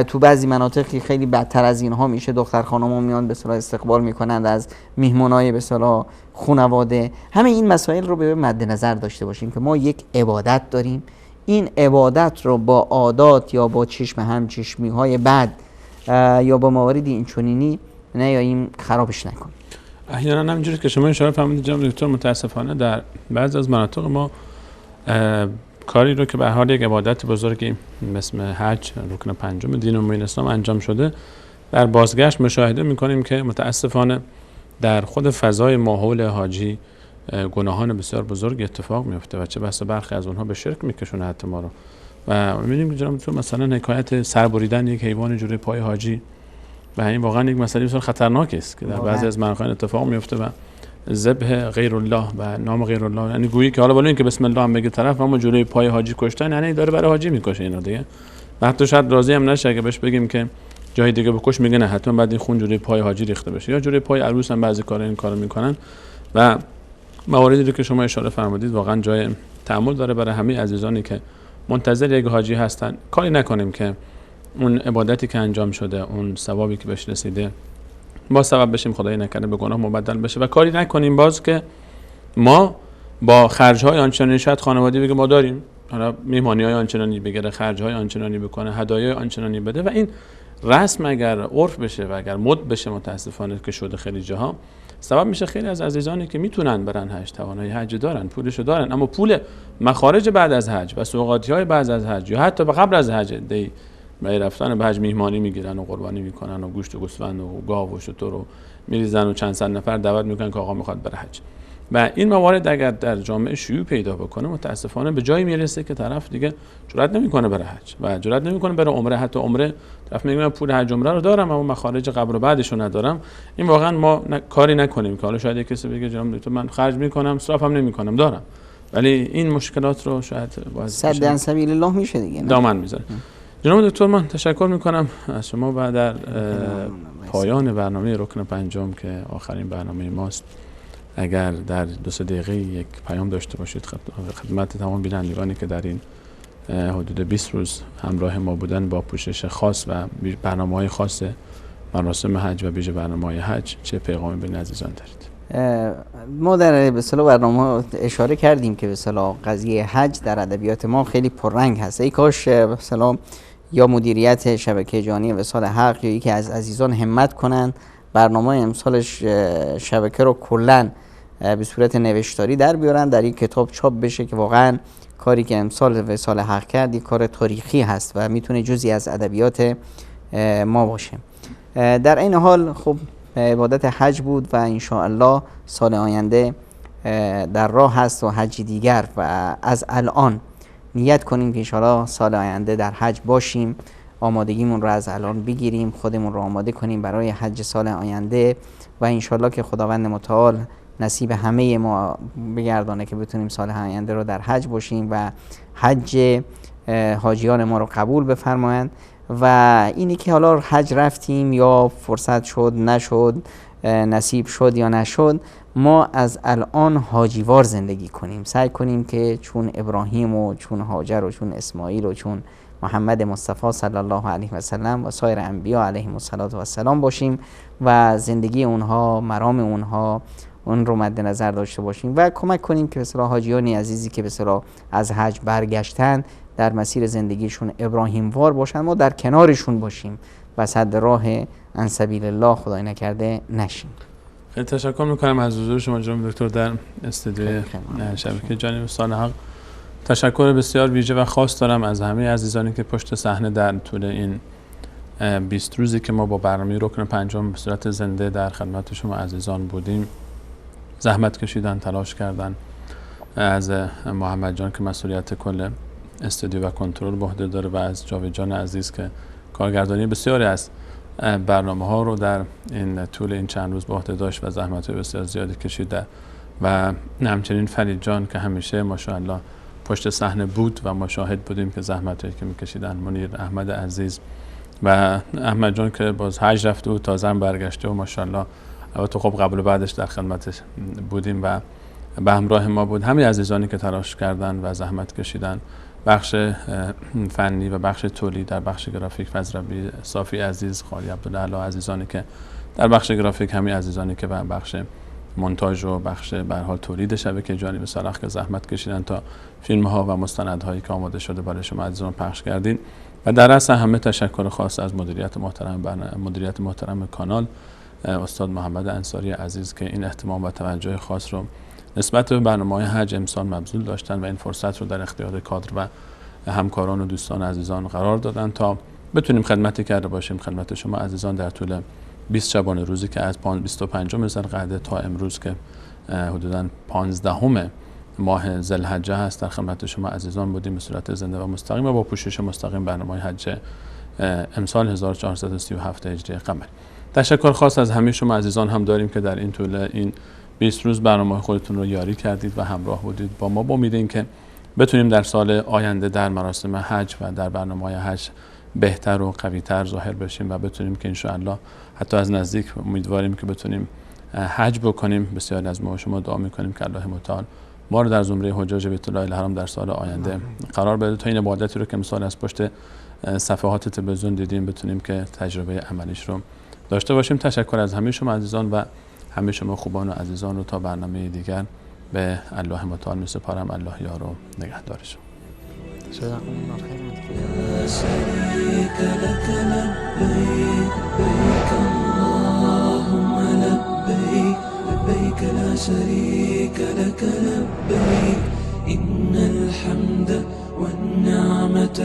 تو بعضی مناطق که خیلی بدتر از اینها میشه، دختر خانم ها میان به اصطلاح استقبال میکنند از میهمانای به اصطلاح خانواده. همه این مسائل رو به مد نظر داشته باشیم که ما یک عبادت داریم، این عبادت رو با عادات یا با همچشمی های بد یا با مواردی این چنینی نیاییم خرابش نکنیم. احیانا همینجوری که شما اشاره فرمودید جناب دکتر، متاسفانه در بعضی از مناطق ما کاری رو که به حال یک عبادت بزرگی مثل حج، رکن پنجم دین امید اسلام انجام شده، در بازگشت مشاهده می‌کنیم که متاسفانه در خود فضای ماحول حاجی گناهان بسیار بزرگ اتفاق میفته و چه بسا برخی از اونها به شرک میکشونه حتی ما رو. و می‌بینیم که جناب دکتر مثلا حکایت سربریدن یک حیوان جوری پای حاجی و این واقعا یک مسئله بسیار خطرناکی است که در بعضی از مراکز اتفاق میفته و ذبح غیر الله و نام غیر الله، یعنی گویی که حالا این که بسم الله هم بگه طرف، اما جلوی پای حاجی کشتن، یعنی داره برای حاجی میکشه اینا دیگه. و حتی شاید راضی هم نشه که بهش بگیم که جای دیگه بکش، میگه نه حتما بعد این خون جلوی پای حاجی ریخته بشه، یا جلوی پای عروس هم بعضی کارا این کارو میکنن. و مواردی رو که شما اشاره فرمودید واقعا جای تأمل داره برای همه عزیزانی که منتظر یک حاجی هستن. کاری نکنیم که اون عبادتی که انجام شده، اون ثوابی که بهش رسیده، ما سبب بشیم خدای نکنه به گناه مبدل بشه. و کاری نکنیم باز که ما با خرج‌های آنچنانی، شاید خانوادگی بگه ما داریم، حالا میهمانی‌های آنچنانی بگیره، خرج‌های آنچنانی بکنه، هدایای آنچنانی بده، و این رسم اگر عرف بشه و اگر مد بشه، متاسفانه که شده خیلی جاها، سبب میشه خیلی از عزیزانی که میتونن برن حج، توانایی حج دارن، پولشو دارن، اما پول مخارج بعد از حج و سوغاتی‌های بعد از حج یا حتی به قبل از حج دی برای رفتن به حج میهمانی میگیرن و قربانی میکنن و گوشت و گوسفند و گاو و شتر رو میریزن و چند صد نفر دعوت میکنن که آقا میخواد بره حج. و این موارد اگر در جامعه شیوع پیدا بکنه متاسفانه به جایی میرسه که طرف دیگه جرئت نمیکنه بره حج و جرئت نمیکنه بره عمره. حتی عمره طرف میگه من پول حج عمره رو دارم اما مخارج قبل و بعدش رو ندارم. این واقعا ما کاری نکنیم که حالا شاید کسی بگه جناب دکتر من خرج میکنم اسرافم نمیکنم دارم، ولی این مشکلات رو شاید صد عن سبیل الله میشه دیگه دامن میذاره. جناب دکتر من تشکر میکنم از شما و در پایان برنامه رکن پنجم که آخرین برنامه ماست اگر در 2-3 دقیقه یک پیام داشته باشید خدمت تمام بینندگانی که در این حدود 20 روز همراه ما بودن با پوشش خاص و برنامه‌های خاص مراسم حج و ویژه برنامه‌های حج چه پیغامی به عزیزان دارید؟ ما در به اصطلاح برنامه اشاره کردیم که به اصطلاح قضیه حج در ادبیات ما خیلی پررنگ هست. ای کاش به اصطلاح یا مدیریت شبکه جهانی وصال حق یا یکی از عزیزان همت کنن برنامه امسالش شبکه رو کلاً به صورت نوشتاری در بیارن، در یک کتاب چاپ بشه که واقعا کاری که امسال وصال حق کرد یک کار تاریخی هست و میتونه جزئی از ادبیات ما باشه. در این حال خب عبادت حج بود و ان شاء الله سال آینده در راه هست و حج دیگر و از الان نیت کنیم که ان شاء الله سال آینده در حج باشیم، آمادگیمون رو از الان بگیریم، خودمون رو آماده کنیم برای حج سال آینده و ان شاء الله که خداوند متعال نصیب همه ما بگردانه که بتونیم سال آینده رو در حج باشیم و حج حاجیان ما رو قبول بفرمایند. و اینی که حالا حج رفتیم یا فرصت شد نشد، نصیب شد یا نشد، ما از الان حاجیوار زندگی کنیم. سعی کنیم که چون ابراهیم و چون هاجر و چون اسماعیل و چون محمد مصطفی صلی الله علیه و سلم و سایر انبیا علیهم السلام باشیم و زندگی اونها، مرام اونها اون رو مد نظر داشته باشیم و کمک کنیم که به اصطلاح حاجیان عزیزی که به اصطلاح از حج برگشتن در مسیر زندگیشون ابراهیم وار باشن، ما در کنارشون باشیم و صد راه عن سبیل الله خدای نکرده نشیم. خیلی تشکر میکنم از حضور شما جناب دکتر در استودیو شبکه جهانی وصال حق. تشکر بسیار ویژه و خاص دارم از همه عزیزانی که پشت صحنه در طول این 20 روزی که ما با برنامه رکن پنجم به صورت زنده در خدمت شما عزیزان بودیم زحمت کشیدن، تلاش کردن. از محمد جان که مسئولیت کل استودیو و کنترل به عهده داره و از جاوید جان عزیز که کارگردانی بسیاری از برنامه ها رو در این طول این چند روز به عهده داشت و زحمت بسیار زیادی کشیده و همچنین فرید جان که همیشه ماشاءالله پشت صحنه بود و ما شاهد بودیم که زحمتی که میکشیدن. منیر احمد عزیز و احمد جان که باز حج رفته و تازه هم برگشته و ماشاءالله البته خب قبل و بعدش در خدمتش بودیم و به همراه ما بود. همه عزیزانی که تلاش کردن و زحمت کشیدن، بخش فنی و بخش تولید در بخش گرافیک فضربی صافی عزیز، خالی عبدالله عزیزانی که در بخش گرافیک، همه عزیزانی که در بخش مونتاژ و بخش به هر حال تولید شبکه جهانی وصال حق که زحمت کشیدن تا فیلم ها و مستندهایی که آماده شده برای شما عزیزان پخش کردین. و در اصل همه تشکر خاص از مدیریت محترم کانال استاد محمد انصاری عزیز که این اهتمام و توجه خاص رو نسبت به برنامه‌های حج امسال مبذول داشتن و این فرصت رو در اختیار کادر و همکاران و دوستان عزیزان قرار دادن تا بتونیم خدمتی کرده باشیم خدمت شما عزیزان در طول 20 شبانه روزی که از 25 ذوالقعده تا امروز که حدوداً 15 ماه ذوالحجه هست در خدمت شما عزیزان بودیم به صورت زنده و مستقیم و با پوشش مستقیم برنامه حج امسال 1437 هجری قمری. تشکر خاص از همه شما عزیزان هم داریم که در این طول این 20 روز برنامه خودتون رو یاری کردید و همراه بودید با ما. با امید اینکه بتونیم در سال آینده در مراسم حج و در برنامه‌های حج بهتر و قوی‌تر ظاهر بشیم و بتونیم که ان شاء الله حتی از نزدیک امیدواریم که بتونیم حج بکنیم. بسیار از ما و شما دعا می‌کنیم که الله متعال ما رو در زمره حجاج بیت الله الحرام در سال آینده قرار بده تا این عبادتی رو که امسال از پشت صفحات تلویزیون دیدیم بتونیم که تجربه عملیش رو داشته باشیم. تشکر از همه شما عزیزان و همه شما خوبان و عزیزان رو تا برنامه دیگر به الله متعال می‌سپارم. الله یار و نگهدارشون. لا شريك لك لبيك لبيك اللهم لبيك لبيك لا شريك لك لبيك إن الحمد والنعمة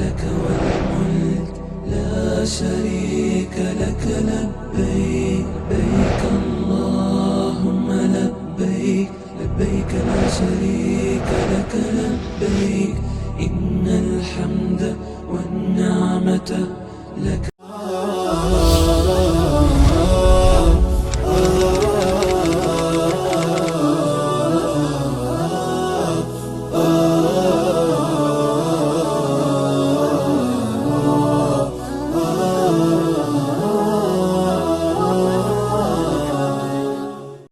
لك والملك لا شريك لك لبيك لبيك اللهم لبيك شريك لك لبيك إن الحمد والنعمة لك